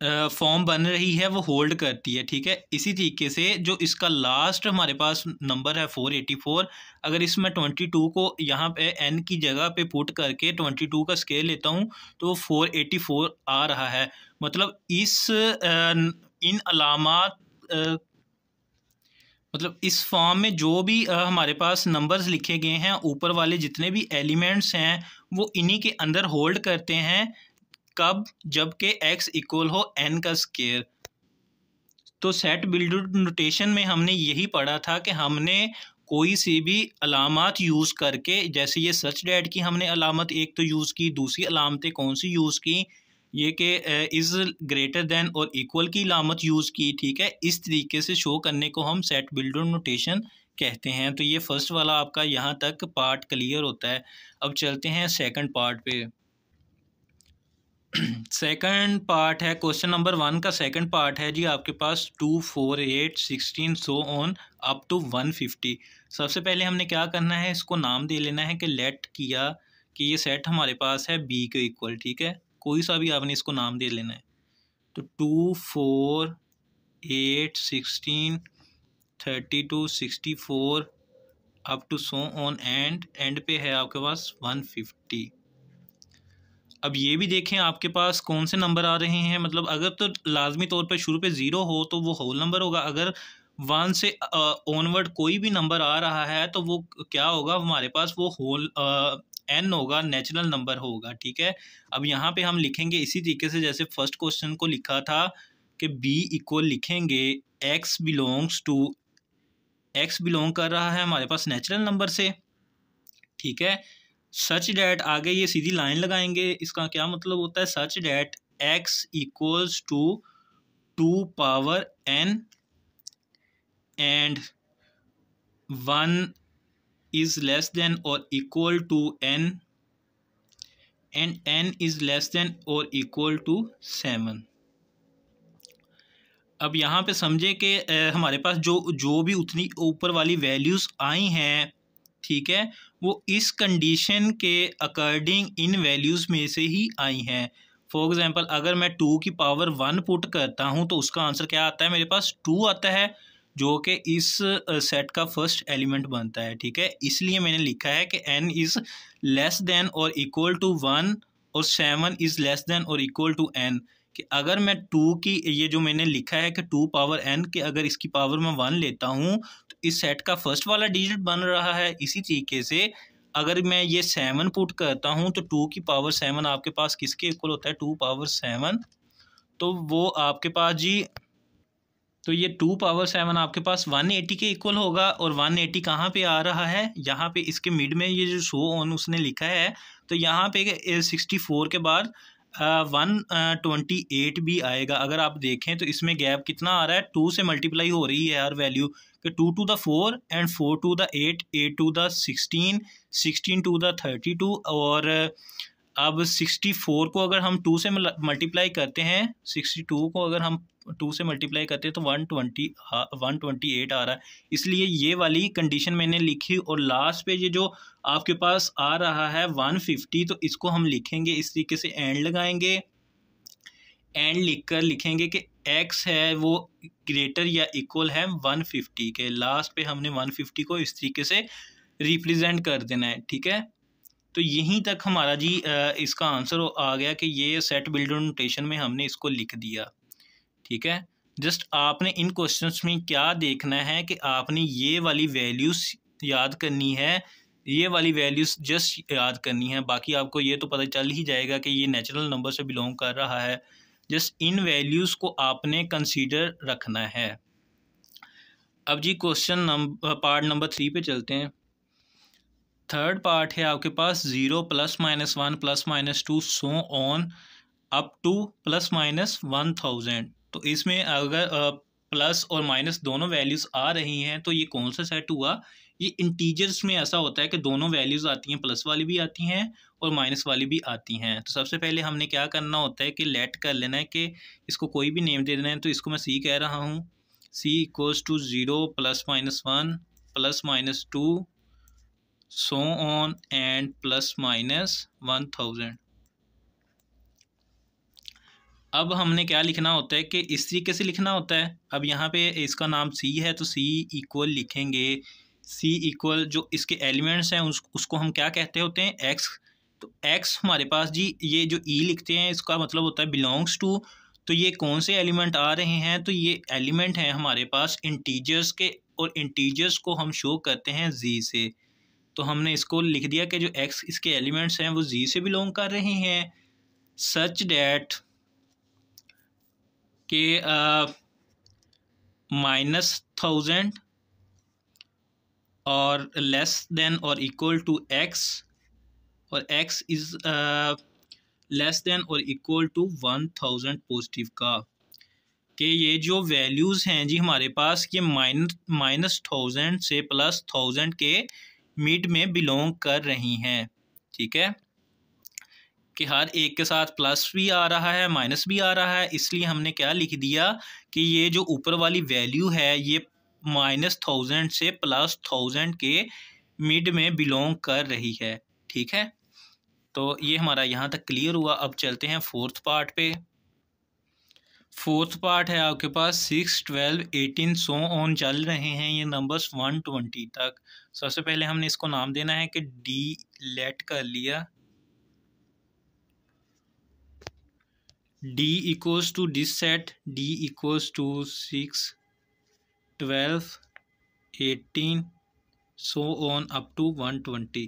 फॉर्म बन रही है वो होल्ड करती है। ठीक है, इसी तरीके से जो इसका लास्ट हमारे पास नंबर है 484, अगर इसमें 22 को यहाँ पे n की जगह पे पुट करके 22 का स्केल लेता हूँ तो वो 484 आ रहा है। मतलब इन अलामात मतलब इस फॉर्म में जो भी हमारे पास नंबर्स लिखे गए हैं, ऊपर वाले जितने भी एलिमेंट्स हैं वो इन्हीं के अंदर होल्ड करते हैं। कब, जबकि x इक्वल हो n का स्क्वायर। तो सेट बिल्डर नोटेशन में हमने यही पढ़ा था कि हमने कोई सी भी अलामत यूज़ करके, जैसे ये सच डैट की हमने अलामत एक तो यूज़ की, दूसरी अलामतें कौन सी यूज़ की, ये कि इज़ ग्रेटर दैन और इक्वल की अलामत यूज़ की। ठीक है, इस तरीके से शो करने को हम सेट बिल्डर नोटेशन कहते हैं। तो ये फर्स्ट वाला आपका यहाँ तक पार्ट क्लियर होता है। अब चलते हैं सेकंड पार्ट पे। सेकंड पार्ट है क्वेश्चन नंबर 1 का सेकंड पार्ट है जी आपके पास 2, 4, 8, 16 सो ऑन अप टू 150। सबसे पहले हमने क्या करना है, इसको नाम दे लेना है कि लेट किया कि ये सेट हमारे पास है बी के इक्वल। ठीक है, कोई सा भी आपने इसको नाम दे लेना है। तो 2, 4, 8, 16, 32, 64 up to so on and पे है आपके पास 150। अब ये भी देखें आपके पास कौन से नंबर आ रहे हैं। मतलब अगर तो लाजमी तौर पर शुरू पे ज़ीरो हो तो वो होल नंबर होगा, अगर 1 से ऑनवर्ड कोई भी नंबर आ रहा है तो वो क्या होगा हमारे पास, वो होल n होगा, नेचुरल नंबर होगा। ठीक है, अब यहाँ पे हम लिखेंगे इसी तरीके से जैसे फर्स्ट क्वेश्चन को लिखा था कि b इक्वल लिखेंगे x बिलोंग कर रहा है हमारे पास नेचुरल नंबर से। ठीक है, सच डैट आगे ये सीधी लाइन लगाएंगे, इसका क्या मतलब होता है, such that x equals to 2 power n and 1 is less than और equal to n and n is less than और इक्वल टू 7। अब यहाँ पे समझे कि हमारे पास जो भी उतनी ऊपर वाली वैल्यूज़ आई हैं, ठीक है, वो इस कंडीशन के अकॉर्डिंग इन वैल्यूज़ में से ही आई हैं। फॉर एग्ज़ाम्पल अगर मैं 2 की पावर 1 पुट करता हूँ तो उसका आंसर क्या आता है, मेरे पास 2 आता है, जो कि इस सेट का फर्स्ट एलिमेंट बनता है। ठीक है, इसलिए मैंने लिखा है कि n इज़ लेस देन और इक्वल टू 1 और 7 इज़ लेस देन और इक्वल टू n। कि अगर मैं 2 की, ये जो मैंने लिखा है कि 2 पावर n के अगर इसकी पावर मैं 1 लेता हूँ तो इस सेट का फर्स्ट वाला डिजिट बन रहा है। इसी तरीके से अगर मैं ये 7 पुट करता हूँ तो 2 की पावर 7 आपके पास किसके इक्वल होता है, 2 पावर 7। तो वो आपके पास जी, तो ये 2 पावर 7 आपके पास 180 के इक्वल होगा। और 180 कहाँ पे आ रहा है, यहाँ पे इसके मिड में ये जो शो ऑन उसने लिखा है, तो यहाँ पे 64 के बाद 128 भी आएगा। अगर आप देखें तो इसमें गैप कितना आ रहा है, 2 से मल्टीप्लाई हो रही है यार वैल्यू, कि 2 to the 4 and 4 to the 8, 8 to the 16, 16 to the 32। और अब 64 को अगर हम 2 से मल्टीप्लाई करते हैं, 62 को अगर हम 2 से मल्टीप्लाई करते हैं तो 128 आ रहा है। इसलिए ये वाली कंडीशन मैंने लिखी। और लास्ट पे ये जो आपके पास आ रहा है 150, तो इसको हम लिखेंगे इस तरीके से, एंड लगाएंगे, एंड लिखकर लिखेंगे कि x है वो ग्रेटर या इक्वल है 150 के। लास्ट पे हमने 150 को इस तरीके से रिप्रेजेंट कर देना है। ठीक है, तो यहीं तक हमारा जी इसका आंसर आ गया कि ये सेट बिल्डर नोटेशन में हमने इसको लिख दिया। ठीक है, जस्ट आपने इन क्वेश्चंस में क्या देखना है कि आपने ये वाली वैल्यूज याद करनी है ये वाली वैल्यूज़ जस्ट याद करनी है, बाकी आपको ये तो पता चल ही जाएगा कि ये नेचुरल नंबर से बिलोंग कर रहा है। जस्ट इन वैल्यूज़ को आपने कंसीडर रखना है। अब जी पार्ट नंबर 3 पे चलते हैं। थर्ड पार्ट है आपके पास 0 +-1 +-2 सो ऑन अप टू +-1000। तो इसमें अगर प्लस और माइनस दोनों वैल्यूज़ आ रही हैं तो ये कौन सा सेट हुआ? ये इंटीजर्स में ऐसा होता है कि दोनों वैल्यूज़ आती हैं, प्लस वाली भी आती हैं और माइनस वाली भी आती हैं। तो सबसे पहले हमने क्या करना होता है कि लेट कर लेना है कि इसको कोई भी नेम दे देना है। तो इसको मैं सी कह रहा हूँ, C equals to 0 +-1 +-2 so on and +-1000। अब हमने क्या लिखना होता है कि इस तरीके से लिखना होता है। अब यहाँ पे इसका नाम सी है तो सी इक्वल लिखेंगे। सी इक्वल जो इसके एलिमेंट्स हैं उसको हम क्या कहते होते हैं? एक्स। तो एक्स हमारे पास जी ये जो ई लिखते हैं इसका मतलब होता है बिलोंग्स टू। तो ये कौन से एलिमेंट आ रहे हैं? तो ये एलिमेंट हैं हमारे पास इंटीजर्स के, और इंटीजर्स को हम शो करते हैं जी से। तो हमने इसको लिख दिया कि जो एक्स इसके एलिमेंट्स हैं वो जी से बिलोंग कर रहे हैं, सच डैट के -1000 और लेस देन और इक्वल टू एक्स, और एक्स इज़ लेस देन और इक्वल टू 1000 पॉजिटिव का, कि ये जो वैल्यूज़ हैं जी हमारे पास ये -1000 से +1000 के मिड में बिलोंग कर रही हैं। ठीक है, कि हर एक के साथ प्लस भी आ रहा है माइनस भी आ रहा है, इसलिए हमने क्या लिख दिया कि ये जो ऊपर वाली वैल्यू है ये -1000 से +1000 के मिड में बिलोंग कर रही है। ठीक है, तो ये हमारा यहाँ तक क्लियर हुआ। अब चलते हैं फोर्थ पार्ट पे। फोर्थ पार्ट है आपके पास 6, 12, 18 सो ऑन चल रहे हैं ये नंबर्स 120 तक। सबसे पहले हमने इसको नाम देना है कि डी लेट कर लिया, D equals to this set, D equals to 6, 12, 18 so on up to 120।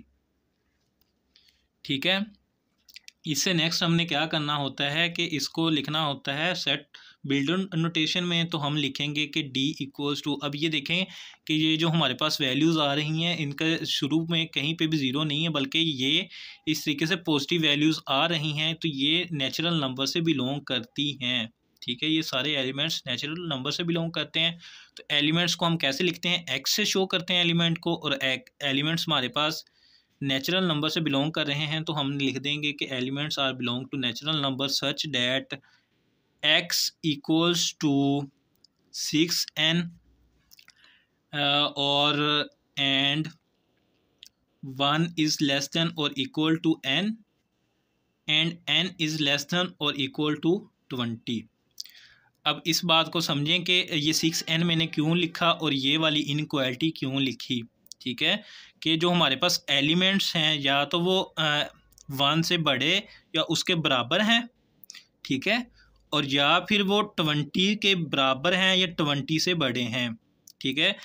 ठीक है, इससे नेक्स्ट हमने क्या करना होता है कि इसको लिखना होता है सेट बिल्डर नोटेशन में। तो हम लिखेंगे कि D इक्वल्स टू, अब ये देखें कि ये जो हमारे पास वैल्यूज़ आ रही हैं इनका शुरू में कहीं पे भी ज़ीरो नहीं है, बल्कि ये इस तरीके से पॉजिटिव वैल्यूज़ आ रही हैं, तो ये नेचुरल नंबर से बिलोंग करती हैं। ठीक है, ये सारे एलिमेंट्स नेचुरल नंबर से बिलोंग करते हैं। तो एलिमेंट्स को हम कैसे लिखते हैं? एक्स से शो करते हैं एलिमेंट को, और एलिमेंट्स हमारे पास नेचुरल नंबर से बिलोंग कर रहे हैं तो हम लिख देंगे कि elements are belong to natural number such that x equals to 6n और एंड 1 इज़ लेस देन और equal to n and n is less than और इक्वल टू 20। अब इस बात को समझें कि ये 6n मैंने क्यों लिखा और ये वाली इनइक्वालिटी क्यों लिखी। ठीक है, कि जो हमारे पास एलिमेंट्स हैं या तो वो 1 से बड़े या उसके बराबर हैं, ठीक है, और या फिर वो 20 के बराबर हैं या 20 से बड़े हैं। ठीक है,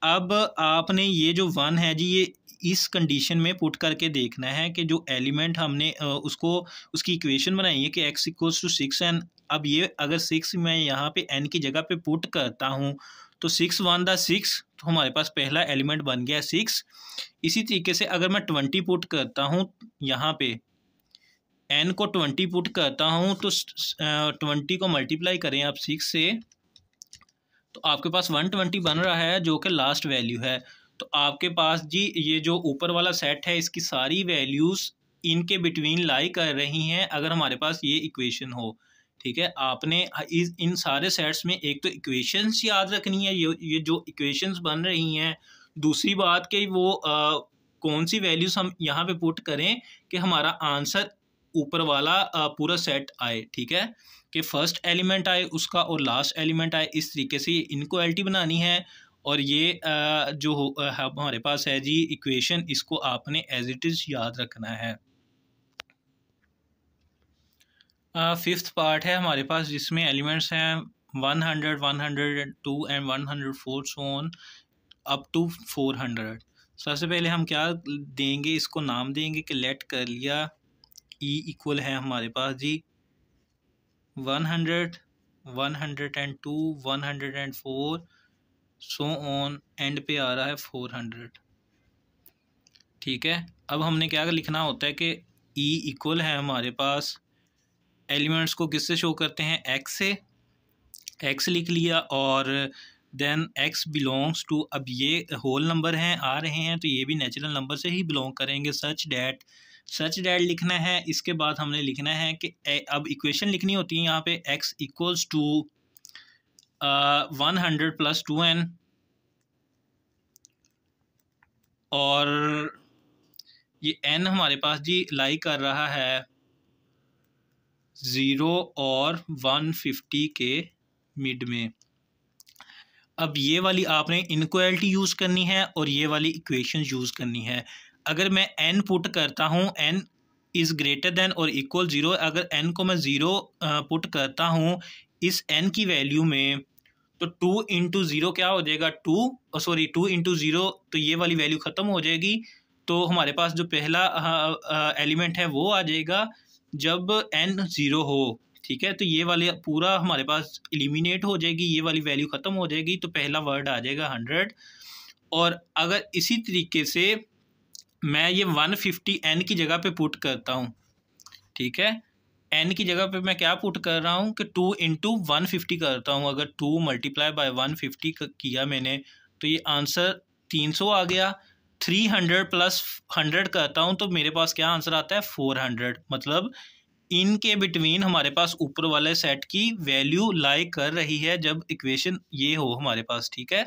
अब आपने ये जो 1 है जी ये इस कंडीशन में पुट करके देखना है कि जो एलिमेंट हमने उसकी इक्वेशन बनाई है कि x इक्वल्स टू 6n। अब ये अगर 6 मैं यहाँ पे n की जगह पे पुट करता हूँ तो 6 1 दा 6, तो हमारे पास पहला एलिमेंट बन गया 6। इसी तरीके से अगर मैं 20 पुट करता हूँ यहाँ पे, n को 20 पुट करता हूँ तो 20 को मल्टीप्लाई करें आप 6 से तो आपके पास 120 बन रहा है जो कि लास्ट वैल्यू है। तो आपके पास जी ये जो ऊपर वाला सेट है इसकी सारी वैल्यूज़ इनके बिटवीन लाई कर रही हैं अगर हमारे पास ये इक्वेशन हो। ठीक है, आपने इन सारे सेट्स में एक तो इक्वेशंस याद रखनी है, ये जो इक्वेशंस बन रही हैं। दूसरी बात कि वो कौन सी वैल्यूज़ हम यहाँ पे पुट करें कि हमारा आंसर ऊपर वाला पूरा सेट आए। ठीक है, कि फर्स्ट एलिमेंट आए उसका और लास्ट एलिमेंट आए, इस तरीके से इनक्वालिटी बनानी है। और ये जो हमारे पास है जी इक्वेशन, इसको आपने एज इट इज़ याद रखना है। फिफ्थ पार्ट है हमारे पास जिसमें एलिमेंट्स हैं 100, 102 and 104 so on up to 400। सबसे पहले हम क्या देंगे, इसको नाम देंगे कि लेट कर लिया ई इक्वल है हमारे पास जी 100, 102, 104 सो ऑन, एंड पे आ रहा है 400। ठीक है, अब हमने क्या लिखना होता है कि ई इक्वल है हमारे पास, एलिमेंट्स को किससे शो करते हैं, एक्स से, एक्स लिख लिया, और देन एक्स बिलोंग्स टू, अब ये होल नंबर हैं आ रहे हैं तो ये भी नेचुरल नंबर से ही बिलोंग करेंगे, सच डैट लिखना है। इसके बाद हमने लिखना है कि अब इक्वेशन लिखनी होती है यहाँ पे, एक्स इक्वल्स टू 100 + 2n, और ये n हमारे पास जी लाई कर रहा है 0 और 150 के मिड में। अब ये वाली आपने इनक्वालिटी यूज़ करनी है और ये वाली इक्वेशन यूज़ करनी है। अगर मैं n पुट करता हूँ, n इज़ ग्रेटर देन और इक्वल 0, अगर n को मैं 0 पुट करता हूँ इस n की वैल्यू में, तो 2 × 0 क्या हो जाएगा, 2 × 0, तो ये वाली वैल्यू ख़त्म हो जाएगी। तो हमारे पास जो पहला एलिमेंट है वो आ जाएगा जब n 0 हो। ठीक है, तो ये वाले पूरा हमारे पास एलिमिनेट हो जाएगी, ये वाली वैल्यू ख़त्म हो जाएगी, तो पहला वर्ड आ जाएगा 100। और अगर इसी तरीके से मैं ये 150 n की जगह पे पुट करता हूँ, ठीक है, n की जगह पे मैं क्या पुट कर रहा हूँ कि 2 × 150 करता हूँ। अगर 2 × 150 किया मैंने तो ये आंसर 300 आ गया। 300 + 100 करता हूँ तो मेरे पास क्या आंसर आता है, 400। मतलब इनके बिटवीन हमारे पास ऊपर वाले सेट की वैल्यू लाई कर रही है जब इक्वेशन ये हो हमारे पास। ठीक है,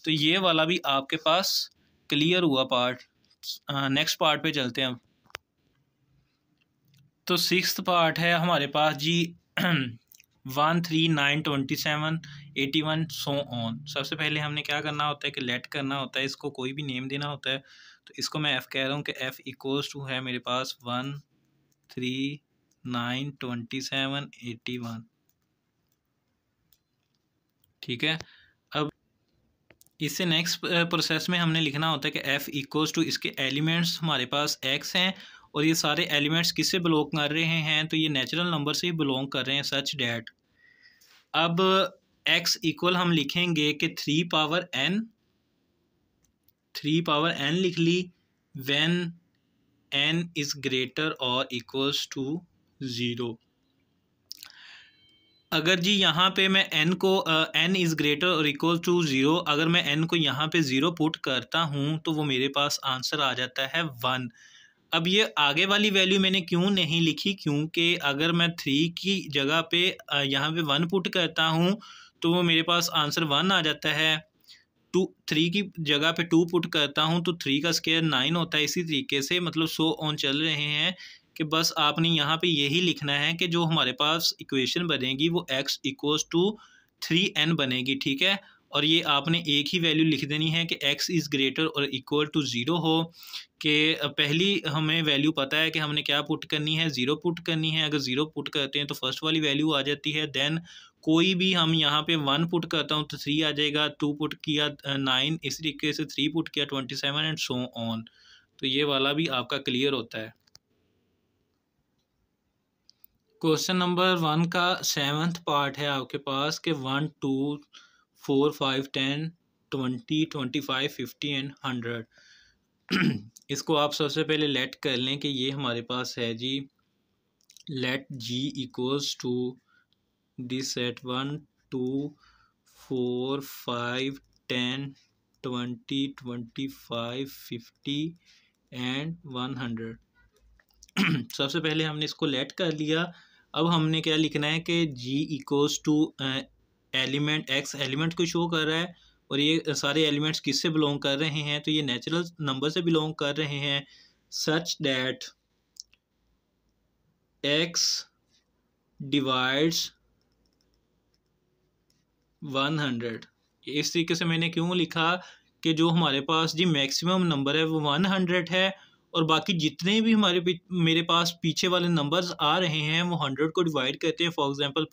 तो ये वाला भी आपके पास क्लियर हुआ पार्ट। नेक्स्ट पार्ट पे चलते हैं। तो 6th पार्ट है हमारे पास जी 13927 81 सो ऑन। सबसे पहले हमने क्या करना होता है कि लेट करना होता है, इसको कोई भी नेम देना होता है। तो इसको मैं f कह रहा हूँ कि f इक्वल्स टू है मेरे पास 13927 81। ठीक है, अब इससे नेक्स्ट प्रोसेस में हमने लिखना होता है कि f इक्वल्स टू, इसके एलिमेंट्स हमारे पास x हैं और ये सारे एलिमेंट्स किससे बिलोंग कर रहे हैं, तो ये नेचुरल नंबर से ही बिलोंग कर रहे हैं, सच डैट। अब x इक्वल हम लिखेंगे कि 3 पावर n लिख ली व्हेन n इज़ ग्रेटर और इक्वल्स टू 0। अगर जी यहाँ पे मैं n को n इज़ ग्रेटर और इक्वल टू 0, अगर मैं n को यहाँ पे 0 पुट करता हूँ तो वो मेरे पास आंसर आ जाता है 1। अब ये आगे वाली वैल्यू मैंने क्यों नहीं लिखी, क्योंकि अगर मैं 3 की जगह पे यहाँ पे 1 पुट करता हूँ तो वो मेरे पास आंसर 1 आ जाता है। 3 की जगह पे 2 पुट करता हूँ तो 3 का स्क्वायर 9 होता है। इसी तरीके से मतलब सो ऑन चल रहे हैं कि बस आपने यहाँ पे यही लिखना है कि जो हमारे पास इक्वेशन बनेगी वो x इक्वल्स टू 3n बनेगी। ठीक है, और ये आपने एक ही वैल्यू लिख देनी है कि x इज़ ग्रेटर और इक्वल टू 0 हो। कि पहली हमें वैल्यू पता है कि हमने क्या पुट करनी है, 0 पुट करनी है। अगर 0 पुट करते हैं तो फर्स्ट वाली वैल्यू आ जाती है। देन कोई भी हम यहाँ पे 1 पुट करता हूँ तो 3 आ जाएगा, 2 पुट किया 9, इस तरीके से 3 पुट किया 27 एंड सो ऑन। तो ये वाला भी आपका क्लियर होता है। क्वेश्चन नंबर 1 का 7th पार्ट है आपके पास कि 1 2 4 5 10 20 25 50 एंड 100। इसको आप सबसे पहले लेट कर लें कि ये हमारे पास है जी, let g equals to this set 1 2 4 5 10 20 25 50 and 100। सबसे पहले हमने इसको लेट कर लिया। अब हमने क्या लिखना है कि g equals to element x element को शो कर रहा है और ये सारे एलिमेंट्स किससे बिलोंग कर रहे हैं, तो ये नेचुरल नंबर से बिलोंग कर रहे हैं, सच दैट x डिवाइड्स 100। इस तरीके से मैंने क्यों लिखा कि जो हमारे पास जी मैक्सिमम नंबर है वो 100 है और बाकी जितने भी मेरे पास पीछे वाले नंबर्स आ रहे हैं वो 100 को डिवाइड करते हैं। फॉर एग्जांपल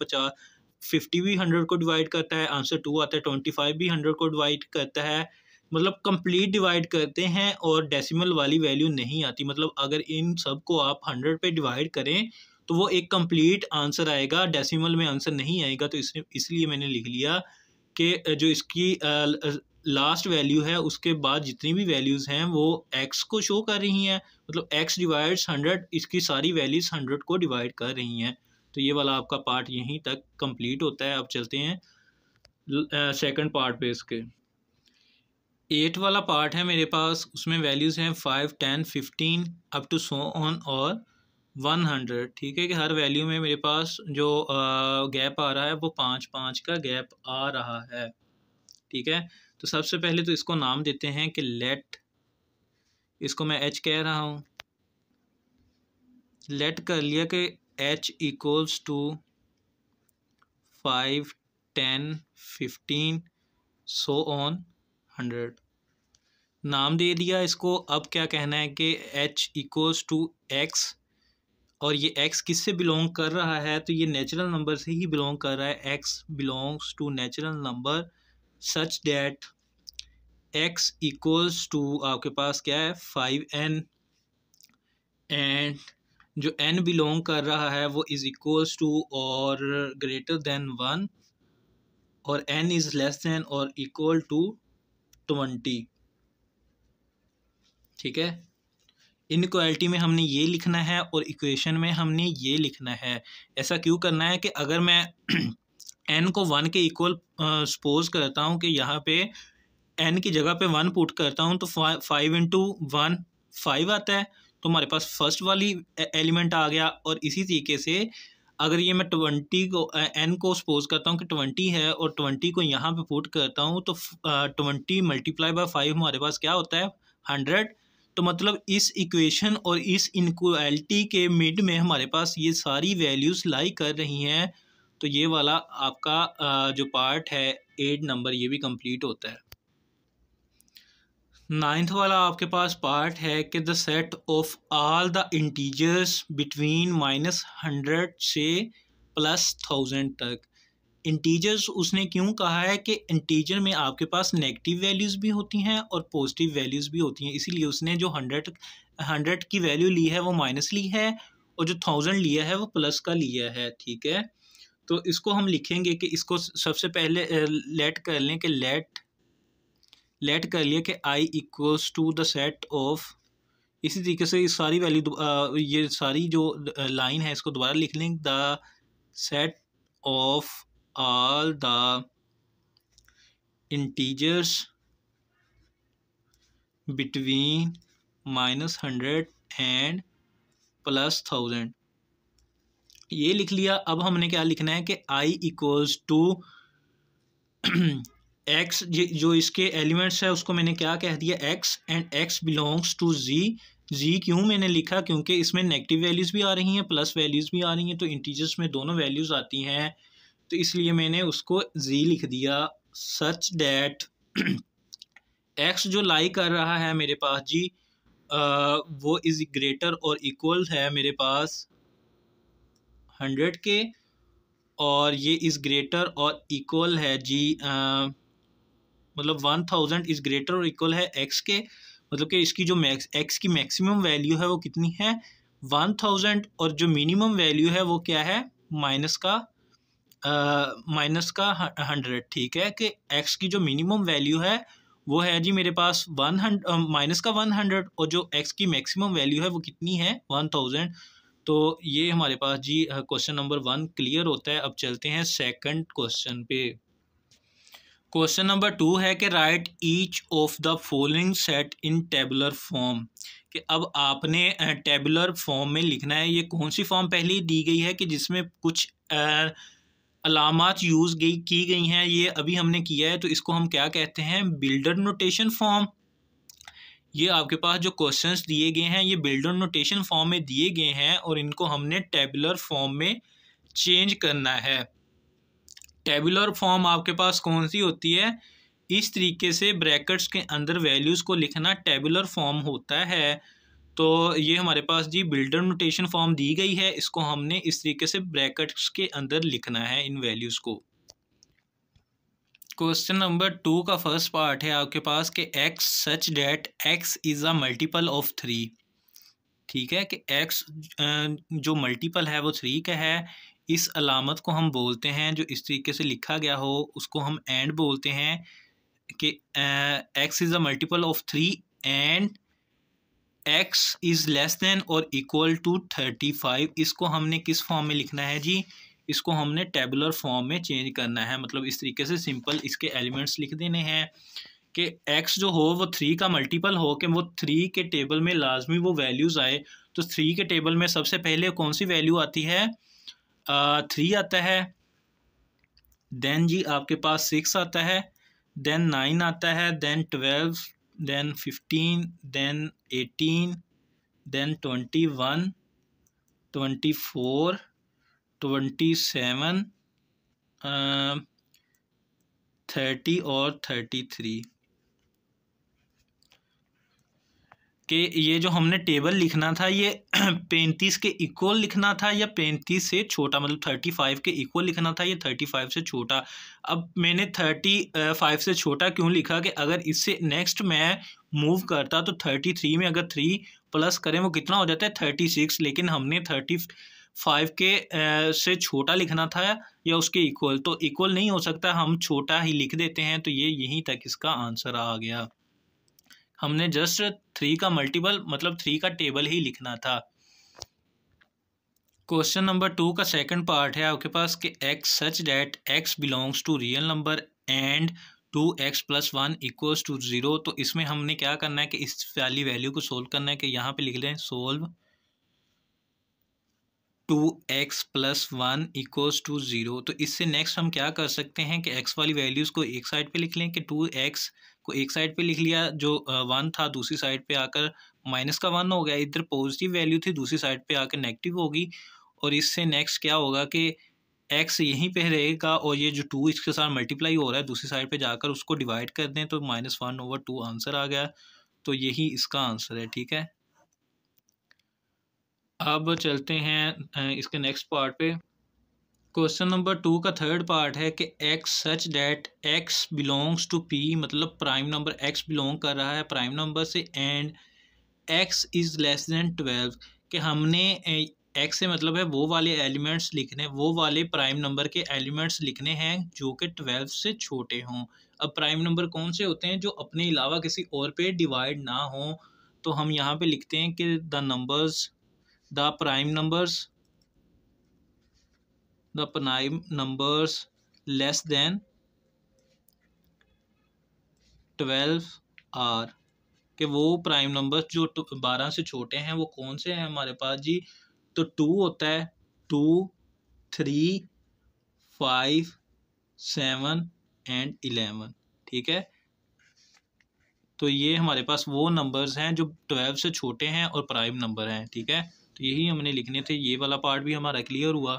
50 भी 100 को डिवाइड करता है, आंसर 2 आता है। 25 भी 100 को डिवाइड करता है, मतलब कंप्लीट डिवाइड करते हैं और डेसिमल वाली वैल्यू नहीं आती। मतलब अगर इन सब को आप 100 पे डिवाइड करें तो वो एक कंप्लीट आंसर आएगा, डेसिमल में आंसर नहीं आएगा। तो इसलिए मैंने लिख लिया कि जो इसकी लास्ट वैल्यू है उसके बाद जितनी भी वैल्यूज़ हैं वो x को शो कर रही हैं। मतलब x डिवाइड्स 100, इसकी सारी वैल्यूज़ 100 को डिवाइड कर रही हैं। तो ये वाला आपका पार्ट यहीं तक कंप्लीट होता है। अब चलते हैं सेकंड पार्ट पे। इसके 8 वाला पार्ट है मेरे पास, उसमें वैल्यूज़ हैं 5, 10, 15 अप टू सो ऑन और 100। ठीक है कि हर वैल्यू में मेरे पास जो गैप आ रहा है वो 5-5 का गैप आ रहा है। ठीक है, तो सबसे पहले तो इसको नाम देते हैं कि लेट, इसको मैं h कह रहा हूँ। लेट कर लिया कि h equals to 5, 10, 15 so on 100 नाम दे दिया इसको। अब क्या कहना है कि h इक्वल्स टू x, और ये x किससे बिलोंग कर रहा है? तो ये नेचुरल नंबर से ही बिलोंग कर रहा है। x belongs to natural number such that x equals to आपके पास क्या है 5n, एंड जो n बिलोंग कर रहा है वो इज़ इक्वल्स टू और ग्रेटर देन 1, और n इज़ लेस देन और इक्वल टू 20। ठीक है, इनइक्वालिटी में हमने ये लिखना है और इक्वेशन में हमने ये लिखना है। ऐसा क्यों करना है कि अगर मैं n को 1 के इक्वल सपोज करता हूँ कि यहाँ पे n की जगह पे 1 पुट करता हूँ तो 5 इंटू 1 5 आता है, तो हमारे पास फर्स्ट वाली एलिमेंट आ गया। और इसी तरीके से अगर ये मैं 20 को n को सपोज करता हूँ कि 20 है और 20 को यहाँ पे पुट करता हूँ तो 20 मल्टीप्लाई बाय 5 हमारे पास क्या होता है 100। तो मतलब इस इक्वेशन और इस इनक्वालिटी के मिड में हमारे पास ये सारी वैल्यूज़ लाई कर रही हैं। तो ये वाला आपका जो पार्ट है 8 नंबर, ये भी कंप्लीट होता है। 9th वाला आपके पास पार्ट है कि the set of all the integers between -100 से +1000 तक। इंटीजर्स उसने क्यों कहा है कि इंटीजर में आपके पास नेगेटिव वैल्यूज़ भी होती हैं और पॉजिटिव वैल्यूज़ भी होती हैं, इसीलिए उसने जो 100 की वैल्यू ली है वो माइनस ली है और जो 1000 लिया है वो प्लस का लिया है। ठीक है, तो इसको हम लिखेंगे कि इसको सबसे पहले लेट कर लें कि लेट कर लिया कि i equals to the set of, इसी तरीके से इस सारी वैल्यू ये सारी जो लाइन है इसको दोबारा लिख लें, the set of all the integers between -100 and +1000, ये लिख लिया। अब हमने क्या लिखना है कि i इक्वल्स टू x, जो इसके एलिमेंट्स है उसको मैंने क्या कह दिया x, and x belongs to z क्यों मैंने लिखा? क्योंकि इसमें नेगेटिव वैल्यूज़ भी आ रही हैं प्लस वैल्यूज़ भी आ रही हैं, तो इंटीजर्स में दोनों वैल्यूज़ आती हैं, तो इसलिए मैंने उसको z लिख दिया। सच डैट x जो लाई कर रहा है मेरे पास जी वो इज़ ग्रेटर और इक्वल है मेरे पास 100 के, और ये इज़ ग्रेटर और इक्वल है जी मतलब 1000 इज़ ग्रेटर और इक्वल है x के। मतलब कि इसकी जो x की मैक्सिमम वैल्यू है वो कितनी है 1000, और जो मिनिमम वैल्यू है वो क्या है माइनस का 100। ठीक है कि x की जो मिनिमम वैल्यू है वो है जी मेरे पास माइनस का 100, और जो x की मैक्सिमम वैल्यू है वो कितनी है 1000। तो ये हमारे पास जी क्वेश्चन नंबर 1 क्लियर होता है। अब चलते हैं सेकंड क्वेश्चन पे। क्वेश्चन नंबर 2 है कि right each of the following set in tabular form, कि अब आपने टेबुलर फॉर्म में लिखना है। ये कौन सी फॉर्म पहले ही दी गई है कि जिसमें कुछ अलामात यूज़ की गई हैं, ये अभी हमने किया है, तो इसको हम क्या कहते हैं बिल्डर नोटेशन फॉर्म। ये आपके पास जो क्वेश्चंस दिए गए हैं ये बिल्डर नोटेशन फॉर्म में दिए गए हैं और इनको हमने टेबुलर फॉर्म में चेंज करना है। टेबुलर फॉर्म आपके पास कौन सी होती है? इस तरीके से ब्रैकेट्स के अंदर वैल्यूज़ को लिखना टेबुलर फॉर्म होता है। तो ये हमारे पास जी बिल्डर नोटेशन फॉर्म दी गई है, इसको हमने इस तरीके से ब्रैकेट्स के अंदर लिखना है इन वैल्यूज़ को। क्वेश्चन नंबर 2 का फर्स्ट पार्ट है आपके पास कि x such that x is a multiple of 3। ठीक है कि एक्स जो मल्टीपल है वो 3 का है। इस अलामत को हम बोलते हैं, जो इस तरीके से लिखा गया हो उसको हम एंड बोलते हैं कि x is a multiple of 3 and x is less than और इक्वल टू 35। इसको हमने किस फॉर्म में लिखना है जी? इसको हमने टेबुलर फॉर्म में चेंज करना है। मतलब इस तरीके से सिंपल इसके एलिमेंट्स लिख देने हैं कि x जो हो वो 3 का मल्टीपल हो, कि वो 3 के टेबल में लाजमी वो वैल्यूज़ आए। तो 3 के टेबल में सबसे पहले कौन सी वैल्यू आती है? 3 आता है, देन जी आपके पास 6 आता है, देन 9 आता है, देन 12, देन 15, देन 18, देन 21, 24, 27, 30 और 33 कि ये जो हमने टेबल लिखना था ये 35 के इक्वल लिखना था या 35 से छोटा, मतलब 35 के इक्वल लिखना था या 35 से छोटा। अब मैंने 35 से छोटा क्यों लिखा कि अगर इससे नेक्स्ट मैं मूव करता तो 33 में अगर 3 प्लस करें वो कितना हो जाता है 36, लेकिन हमने 35 के से छोटा लिखना था या उसके इक्वल, तो इक्वल नहीं हो सकता, हम छोटा ही लिख देते हैं। तो ये यहीं तक इसका आंसर आ गया। हमने जस्ट 3 का मल्टीपल मतलब 3 का टेबल ही लिखना था। क्वेश्चन नंबर 2 का सेकंड पार्ट है आपके पास कि x such that x belongs to real number and 2x + 1 = 0। तो इसमें हमने क्या करना है कि इस वाली वैल्यू को सोल्व करना है कि यहाँ पे लिख लें सोल्व 2x + 1 = 0। तो इससे नेक्स्ट हम क्या कर सकते हैं कि x वाली वैल्यूज़ को एक साइड पे लिख लें कि 2x को एक साइड पे लिख लिया, जो 1 था दूसरी साइड पे आकर -1 हो गया, इधर पॉजिटिव वैल्यू थी दूसरी साइड पे आकर नेगेटिव होगी। और इससे नेक्स्ट क्या होगा कि x यहीं पे रहेगा और ये जो 2 इसके साथ मल्टीप्लाई हो रहा है दूसरी साइड पे जाकर उसको डिवाइड कर दें तो -1/2 आंसर आ गया। तो यही इसका आंसर है। ठीक है, अब चलते हैं इसके नेक्स्ट पार्ट पे। क्वेश्चन नंबर 2 का थर्ड पार्ट है कि x such that x belongs to P, मतलब प्राइम नंबर एक्स बिलोंग कर रहा है प्राइम नंबर से, and x is less than 12। कि हमने एक्स से मतलब है वो वाले एलिमेंट्स लिखने, वो वाले प्राइम नंबर के एलिमेंट्स लिखने हैं जो कि 12 से छोटे हों। अब प्राइम नंबर कौन से होते हैं? जो अपने अलावा किसी और पे डिवाइड ना हो। तो हम यहाँ पे लिखते हैं कि the prime numbers less than 12 are, कि वो प्राइम नंबर्स जो 12 से छोटे हैं वो कौन से हैं हमारे पास जी? तो 2 होता है, 2, 3, 5, 7 एंड 11। ठीक है, तो ये हमारे पास वो नंबर्स हैं जो 12 से छोटे हैं और प्राइम नंबर हैं। ठीक है, तो यही हमने लिखने थे। ये वाला पार्ट भी हमारा क्लियर हुआ।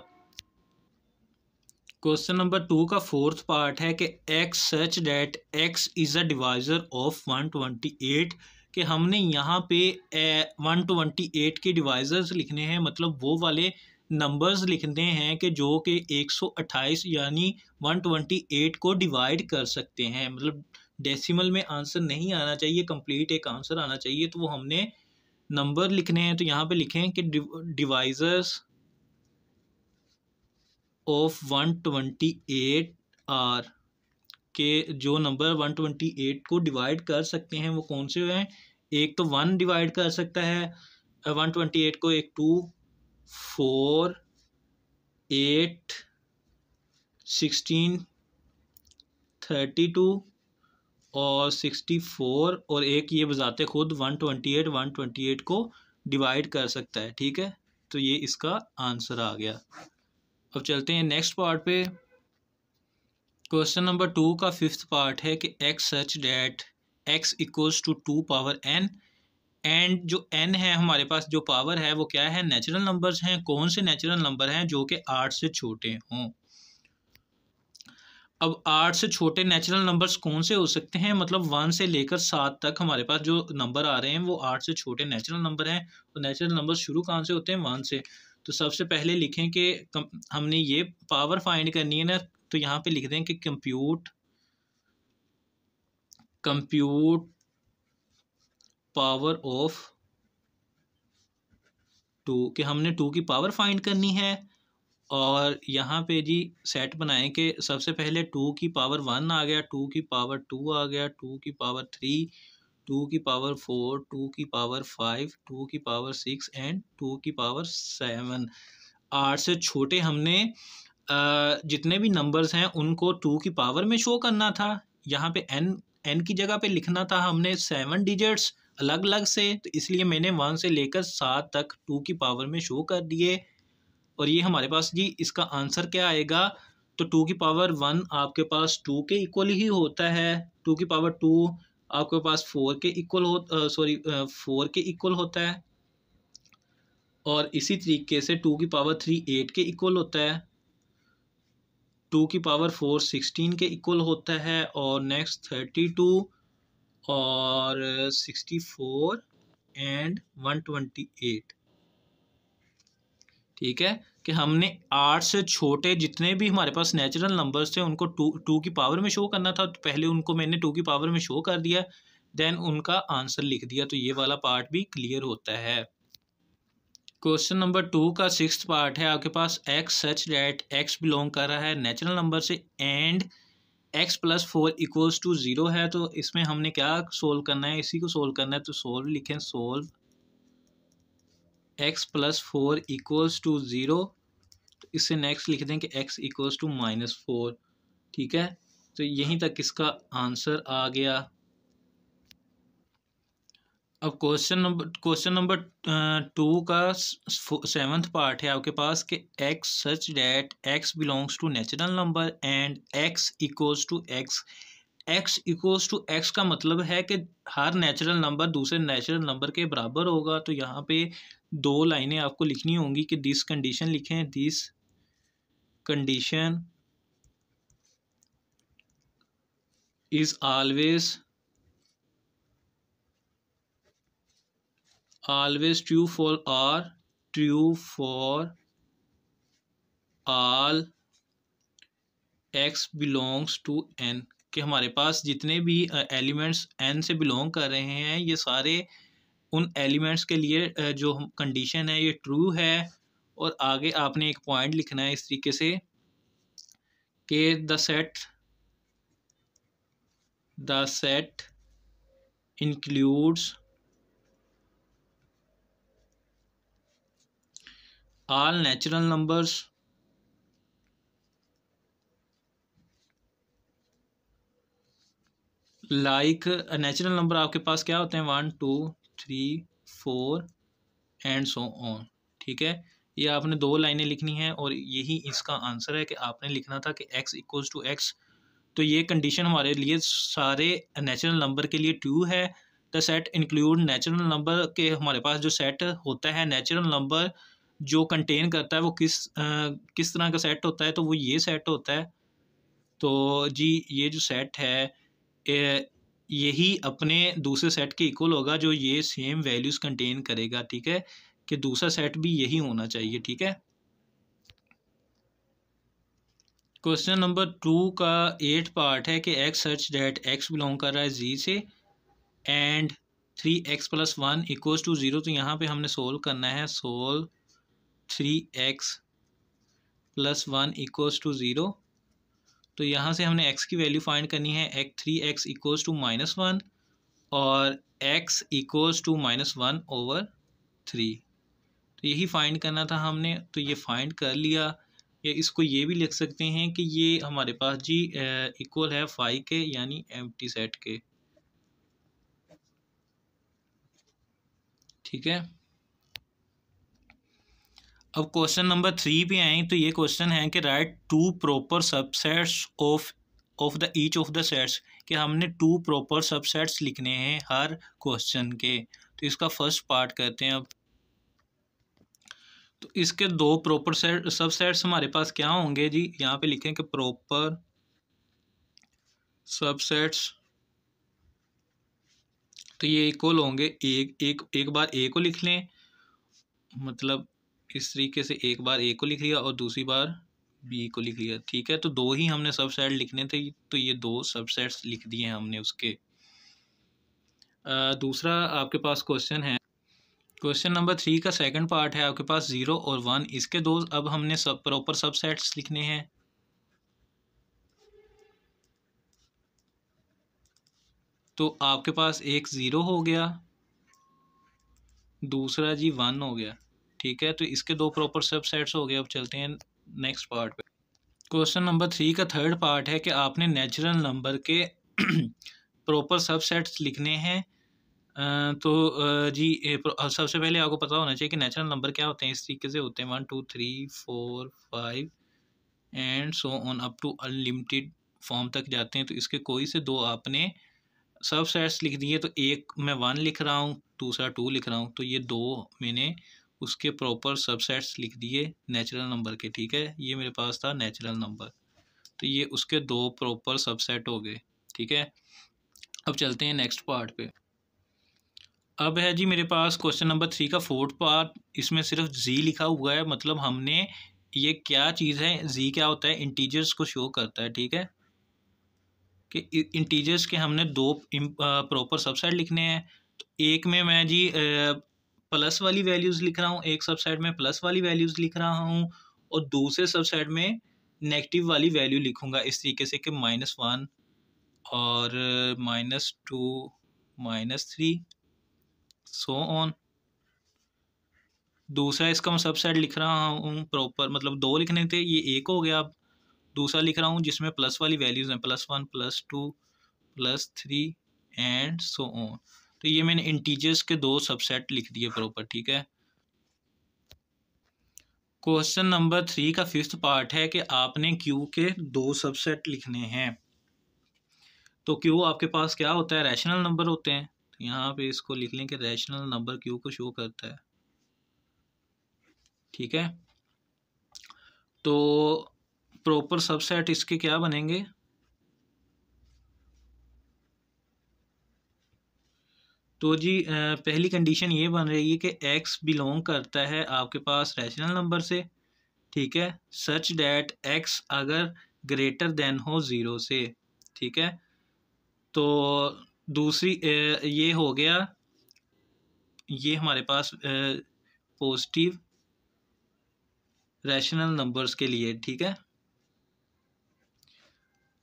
क्वेश्चन नंबर 2 का फोर्थ पार्ट है कि x such that x is a divisor of 128। कि हमने यहाँ पे 128 के डिवाइज़र्स लिखने हैं, मतलब वो वाले नंबर्स लिखने हैं कि जो कि 128 यानी 128 को डिवाइड कर सकते हैं। मतलब डेसिमल में आंसर नहीं आना चाहिए, कंप्लीट एक आंसर आना चाहिए। तो वो हमने नंबर लिखने हैं। तो यहाँ पे लिखें कि डिवाइज़र्स ऑफ 128 आर, के जो नंबर 128 को डिवाइड कर सकते हैं वो कौन से हैं? एक तो 1 डिवाइड कर सकता है 128 को, एक 2, 4, 8, 16, 32 और 64, और एक ये बजाते खुद 128 को डिवाइड कर सकता है। ठीक है, तो ये इसका आंसर आ गया। अब चलते हैं नेक्स्ट पार्ट पे। क्वेश्चन नंबर 2 का फिफ्थ पार्ट है कि x such that x equals to 2 power n, and जो n है हमारे पास जो पावर है वो क्या है? नेचुरल नंबर्स हैं। कौन से नेचुरल नंबर हैं? जो कि 8 से छोटे हों। अब 8 से छोटे नेचुरल नंबर्स कौन से हो सकते हैं? मतलब 1 से लेकर 7 तक हमारे पास जो नंबर आ रहे हैं वो 8 से छोटे नेचुरल नंबर हैं। तो नेचुरल नंबर्स शुरू कहाँ से होते हैं? 1 से। तो सबसे पहले लिखें कि हमने ये पावर फाइंड करनी है ना, तो यहाँ पे लिख दें कि कंप्यूट कंप्यूट पावर ऑफ 2 कि हमने 2 की पावर फाइंड करनी है। और यहाँ पे जी सेट बनाएं कि सबसे पहले 2 की पावर 1 आ गया, 2 की पावर 2 आ गया, 2 की पावर 3, 2 की पावर 4, 2 की पावर 5, 2 की पावर 6 एंड 2 की पावर 7। 8 से छोटे हमने जितने भी नंबर्स हैं उनको 2 की पावर में शो करना था। यहाँ पे n की जगह पे लिखना था हमने 7 डिजिट्स अलग अलग से, तो इसलिए मैंने 1 से लेकर 7 तक 2 की पावर में शो कर दिए। और ये हमारे पास जी इसका आंसर क्या आएगा, तो 2 की पावर 1 आपके पास 2 के इक्वल ही होता है, 2 की पावर 2 आपके पास 4 के इक्वल 4 के इक्वल होता है, और इसी तरीके से 2 की पावर 3 8 के इक्वल होता है, 2 की पावर 4 16 के इक्वल होता है, और नेक्स्ट 32 और 64 एंड 128। ठीक है कि हमने 8 से छोटे जितने भी हमारे पास नेचुरल नंबर्स थे उनको 2 की पावर में शो करना था, तो पहले उनको मैंने 2 की पावर में शो कर दिया, देन उनका आंसर लिख दिया, तो ये वाला पार्ट भी क्लियर होता है। क्वेश्चन नंबर 2 का 6th पार्ट है आपके पास, x such that x belong कर रहा है नेचुरल नंबर से and x plus 4 equals to 0 है। तो इसमें हमने क्या सोल्व करना है, इसी को सोल्व करना है, तो सोल्व लिखें, solve x plus 4 equals to 0। तो इससे नेक्स्ट लिख दें कि x इक्वल्स टू -4। ठीक है, तो यहीं तक इसका आंसर आ गया। अब क्वेश्चन नंबर 2 का 7th पार्ट है आपके पास कि x such that x belongs to natural number and x equals to x। x equals to x का मतलब है कि हर नेचुरल नंबर दूसरे नेचुरल नंबर के बराबर होगा। तो यहाँ पे 2 लाइनें आपको लिखनी होंगी कि दिस कंडीशन लिखें, this condition is always true for or true for all x belongs to n, कि हमारे पास जितने भी एलिमेंट्स n से बिलोंग कर रहे हैं ये सारे उन एलिमेंट्स के लिए जो कंडीशन है ये ट्रू है। और आगे आपने एक पॉइंट लिखना है इस तरीके से कि the set includes all natural numbers like natural number आपके पास क्या होते हैं 1 2 3 4 एंड सो ऑन। ठीक है, ये आपने 2 लाइनें लिखनी है और यही इसका आंसर है कि आपने लिखना था कि x इक्वल्स टू x। तो ये कंडीशन हमारे लिए सारे नेचुरल नंबर के लिए ट्रू है। The set include natural number के हमारे पास जो सेट होता है नेचुरल नंबर जो कंटेन करता है वो किस तरह का सेट होता है, तो वो ये सेट होता है। तो जी ये जो सेट है यही अपने दूसरे सेट के इक्वल होगा जो ये सेम वैल्यूज़ कंटेन करेगा। ठीक है, कि दूसरा सेट भी यही होना चाहिए। ठीक है, क्वेश्चन नंबर 2 का 8th पार्ट है कि x such that x belong कर रहा है जी से and 3x plus 1 equals to 0। तो यहाँ पे हमने सोल्व करना है, solve 3x plus 1 equals to 0। तो यहाँ से हमने x की वैल्यू फाइंड करनी है, 3x इक्वल्स टू -1 और x इक्वल्स टू -1/3। तो यही फाइंड करना था हमने, तो ये फाइंड कर लिया। या इसको ये भी लिख सकते हैं कि ये हमारे पास जी इक्वल है 5 के, यानी एम्प्टी सेट के। ठीक है, अब क्वेश्चन नंबर 3 पे आए तो ये क्वेश्चन है कि right 2 proper subsets of the each of the sets, कि हमने 2 प्रॉपर सबसेट्स लिखने हैं हर क्वेश्चन के। तो इसका फर्स्ट पार्ट करते हैं। अब तो इसके 2 प्रॉपर सबसेट्स हमारे पास क्या होंगे जी, यहाँ पे लिखें कि प्रॉपर सबसेट्स, तो ये इक्वल होंगे एक बार ए को लिख लें, मतलब इस तरीके से एक बार ए को लिख लिया और दूसरी बार बी को लिख लिया। ठीक है, तो 2 ही हमने सबसेट लिखने थे, तो ये 2 सबसेट्स लिख दिए हमने उसके। दूसरा आपके पास क्वेश्चन है, क्वेश्चन नंबर 3 का सेकंड पार्ट है आपके पास 0 और 1, इसके दो अब हमने सब प्रॉपर सबसेट्स लिखने हैं। तो आपके पास एक 0 हो गया, दूसरा जी 1 हो गया, ठीक है। तो इसके दो प्रॉपर सबसेट्स हो गए। अब चलते हैं नेक्स्ट पार्ट पे। क्वेश्चन नंबर 3 का थर्ड पार्ट है कि आपने नेचुरल नंबर के प्रॉपर सबसेट्स लिखने हैं। तो जी सबसे पहले आपको पता होना चाहिए कि नेचुरल नंबर क्या होते हैं। इस तरीके से होते हैं 1 2 3 4 5 and so on up to unlimited form तक जाते हैं। तो इसके कोई से दो आपने सबसेट्स लिख दिए। तो एक मैं 1 लिख रहा हूँ, दूसरा 2 लिख रहा हूँ, तो ये दो मैंने उसके प्रॉपर सबसेट्स लिख दिए नेचुरल नंबर के, ठीक है। ये मेरे पास था नेचुरल नंबर, तो ये उसके दो प्रॉपर सबसेट हो गए, ठीक है। अब चलते हैं नेक्स्ट पार्ट पे। अब है जी मेरे पास क्वेश्चन नंबर 3 का फोर्थ पार्ट। इसमें सिर्फ जी लिखा हुआ है, मतलब हमने ये क्या चीज़ है, जी क्या होता है, इंटीजर्स को शो करता है, ठीक है। कि इंटीजर्स के हमने दो प्रॉपर सबसेट लिखने हैं। तो एक में मैं जी प्लस वाली वैल्यूज़ लिख रहा हूँ, एक सबसेट में प्लस वाली वैल्यूज़ लिख रहा हूँ, और दूसरे सबसेट में नेगेटिव वाली वैल्यू लिखूँगा इस तरीके से कि -1 और -2 -3 सो ऑन। दूसरा इसका मैं सबसेट लिख रहा हूँ प्रॉपर, मतलब दो लिखने थे, ये एक हो गया। अब दूसरा लिख रहा हूँ जिसमें प्लस वाली वैल्यूज़ हैं, +1 +2 +3 एंड सो ऑन। तो ये मैंने इंटीजर्स के दो सबसेट लिख दिए प्रॉपर, ठीक है। क्वेश्चन नंबर 3 का फिफ्थ पार्ट है कि आपने क्यू के दो सबसेट लिखने हैं। तो क्यू आपके पास क्या होता है, रैशनल नंबर होते हैं। तो यहाँ पे इसको लिख लें कि रैशनल नंबर क्यू को शो करता है, ठीक है। तो प्रॉपर सबसेट इसके क्या बनेंगे, तो जी पहली कंडीशन ये बन रही है कि x बिलोंग करता है आपके पास रैशनल नंबर से, ठीक है, सच डैट x अगर ग्रेटर देन हो 0 से, ठीक है। तो दूसरी ये हो गया, ये हमारे पास पॉजिटिव रैशनल नंबर्स के लिए, ठीक है।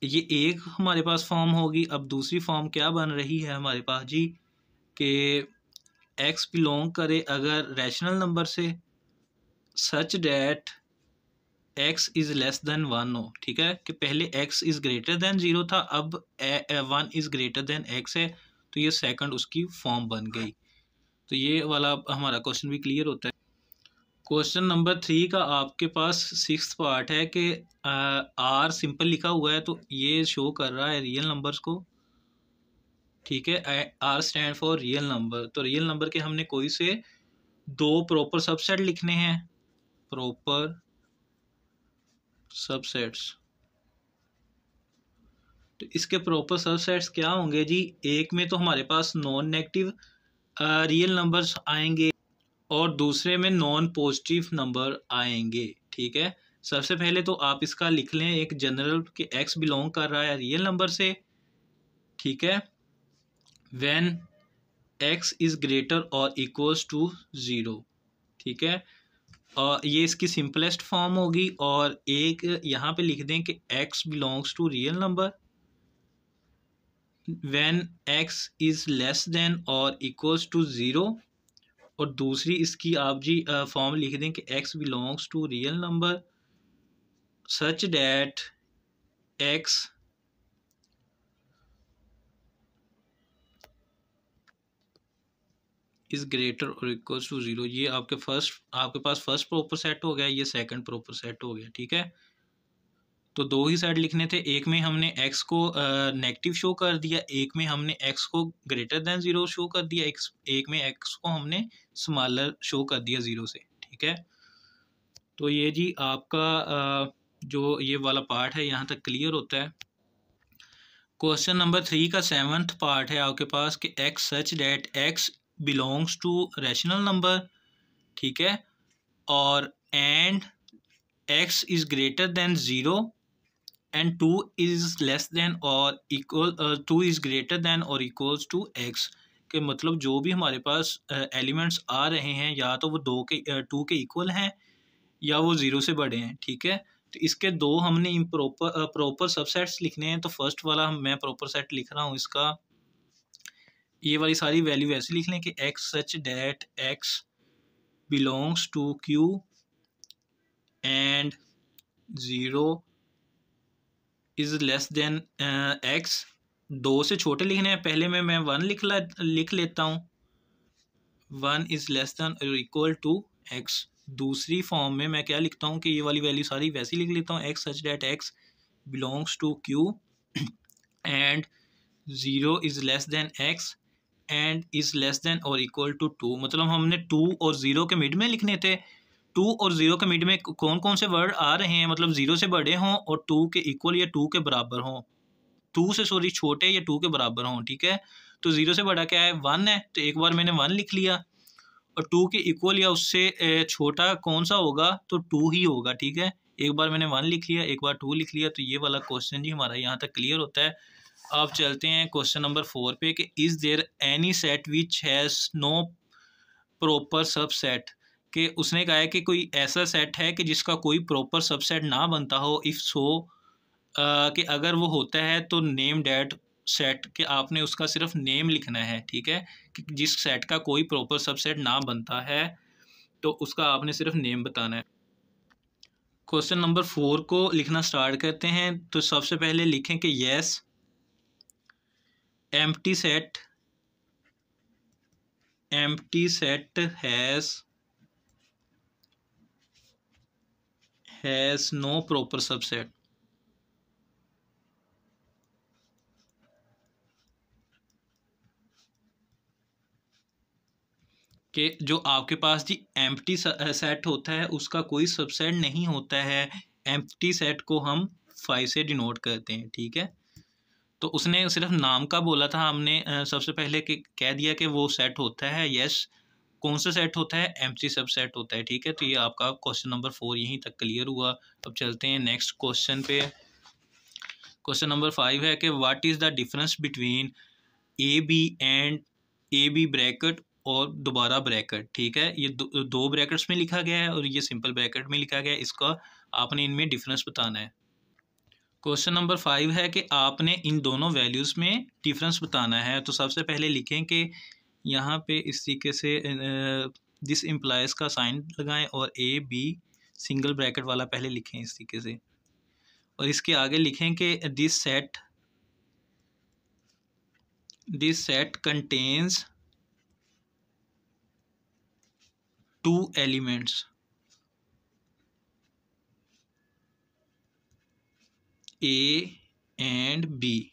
ये एक हमारे पास फॉर्म होगी। अब दूसरी फॉर्म क्या बन रही है हमारे पास जी, कि x बिलोंग करे अगर रैशनल नंबर से, सच that x is less then 1 हो, ठीक है। कि पहले x इज़ ग्रेटर देन 0 था, अब 1 इज़ ग्रेटर देन x है, तो ये सेकंड उसकी फॉर्म बन गई। तो ये वाला हमारा क्वेश्चन भी क्लियर होता है। क्वेश्चन नंबर 3 का आपके पास सिक्स्थ पार्ट है कि r सिंपल लिखा हुआ है, तो ये शो कर रहा है रियल नंबर्स को, ठीक है। r stand for real number. तो रियल नंबर के हमने कोई से दो प्रॉपर सबसेट लिखने हैं, प्रॉपर सबसेट्स। तो इसके प्रॉपर सबसेट्स क्या होंगे जी, एक में तो हमारे पास नॉन नेगेटिव रियल नंबर्स आएंगे और दूसरे में नॉन पॉजिटिव नंबर आएंगे, ठीक है। सबसे पहले तो आप इसका लिख लें एक जनरल कि x बिलोंग कर रहा है रियल नंबर से, ठीक है, व्हेन x इज़ ग्रेटर और इक्वल्स टू 0, ठीक है। और ये इसकी सिंपलेस्ट फॉर्म होगी। और एक यहाँ पे लिख दें कि x belongs to real number when x is less than और इक्वल्स टू 0। और दूसरी इसकी आप जी फॉर्म लिख दें कि x belongs to real number such that x is greater और इक्वल्स टू 0। ये आपके पास फर्स्ट प्रॉपर सेट हो गया, ये सेकंड प्रॉपर सेट हो गया, ठीक है। तो दो ही साइड लिखने थे, एक में हमने x को नेगेटिव शो कर दिया, एक में हमने x को ग्रेटर देन 0 शो कर दिया, एक में x को हमने स्मॉलर शो कर दिया 0 से, ठीक है। तो ये जी आपका जो ये वाला पार्ट है यहाँ तक क्लियर होता है। क्वेश्चन नंबर 3 का सेवन्थ पार्ट है आपके पास कि x such that x belongs to rational number, ठीक है, और and x is greater than 0 and 2 is less than or equal 2 is greater than or equals to x। कि मतलब जो भी हमारे पास एलिमेंट्स आ रहे हैं या तो वो 2 के इक्वल हैं या वो 0 से बड़े हैं, ठीक है। तो इसके दो हमने प्रॉपर सबसेट्स लिखने हैं। तो फर्स्ट वाला मैं प्रॉपर सेट लिख रहा हूँ इसका, ये वाली सारी वैल्यू ऐसे लिख लें कि x such that x belongs to Q and 0 is less than x. 2 से छोटे लिखने हैं, पहले में मैं 1 लिख लेता हूँ, 1 इज़ लेस देन और इक्वल टू एक्स। दूसरी फॉर्म में मैं क्या लिखता हूँ कि ये वाली वैल्यू सारी वैसी लिख लेता हूँ, x such that x belongs to Q and 0 is less than x and is less than और इक्वल टू 2। मतलब हमने 2 और 0 के मिड में लिखने थे। 2 और 0 के मिड में कौन कौन से वर्ड आ रहे हैं, मतलब 0 से बड़े हों और 2 के इक्वल या 2 के बराबर हों, 2 से सॉरी छोटे या 2 के बराबर हों, ठीक है। तो 0 से बड़ा क्या है, 1 है, तो एक बार मैंने 1 लिख लिया। और 2 के इक्वल या उससे छोटा कौन सा होगा, तो 2 ही होगा, ठीक है। एक बार मैंने 1 लिख लिया, एक बार 2 लिख लिया। तो ये वाला क्वेश्चन जी हमारा यहाँ तक क्लियर होता है। अब चलते हैं क्वेश्चन नंबर 4 पे कि is there any set which has no proper subset, कि उसने कहा है कि कोई ऐसा सेट है कि जिसका कोई प्रॉपर सबसेट ना बनता हो। इफ़ सो कि अगर वो होता है तो नेम डैट सेट, कि आपने उसका सिर्फ नेम लिखना है, ठीक है। कि जिस सेट का कोई प्रॉपर सबसेट ना बनता है तो उसका आपने सिर्फ नेम बताना है। क्वेश्चन नंबर 4 को लिखना स्टार्ट करते हैं। तो सबसे पहले लिखें कि yes empty set has no proper subset. कि जो आपके पास जी एम्प्टी सेट होता है उसका कोई सबसेट नहीं होता है। एम्प्टी सेट को हम 5 से डिनोट करते हैं, ठीक है। तो उसने सिर्फ नाम का बोला था, हमने सबसे पहले कि कह दिया कि वो सेट होता है। यस, कौन सा सेट होता है, एम्प्टी सबसेट होता है, ठीक है। तो ये आपका क्वेश्चन नंबर 4 यहीं तक क्लियर हुआ। अब चलते हैं नेक्स्ट क्वेश्चन पे। क्वेश्चन नंबर 5 है कि what is the difference between A B and A B bracket और दोबारा ब्रैकेट, ठीक है। ये दो ब्रैकेट्स में लिखा गया है और ये सिंपल ब्रैकेट में लिखा गया है। इसका आपने इनमें डिफरेंस बताना है। क्वेश्चन नंबर 5 है कि आपने इन दोनों वैल्यूज़ में डिफरेंस बताना है। तो सबसे पहले लिखें कि यहाँ पे इस तरीके से दिस इम्प्लाइज का साइन लगाएं और ए बी सिंगल ब्रैकेट वाला पहले लिखें इस तरीके से। और इसके आगे लिखें कि this set contains 2 elements A and B,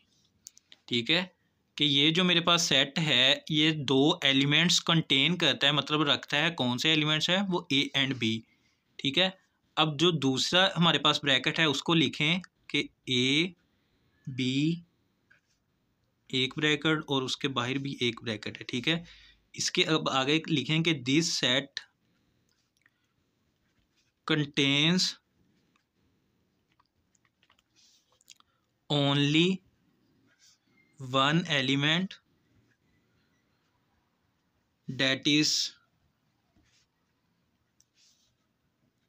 ठीक है। कि ये जो मेरे पास सेट है ये 2 एलिमेंट्स कंटेन करता है, मतलब रखता है। कौन से एलिमेंट्स है वो, ए एंड बी, ठीक है। अब जो दूसरा हमारे पास ब्रैकेट है उसको लिखें कि ए बी एक ब्रैकेट और उसके बाहर भी एक ब्रैकेट है, ठीक है। इसके अब आगे लिखें कि this set contains only 1 element that is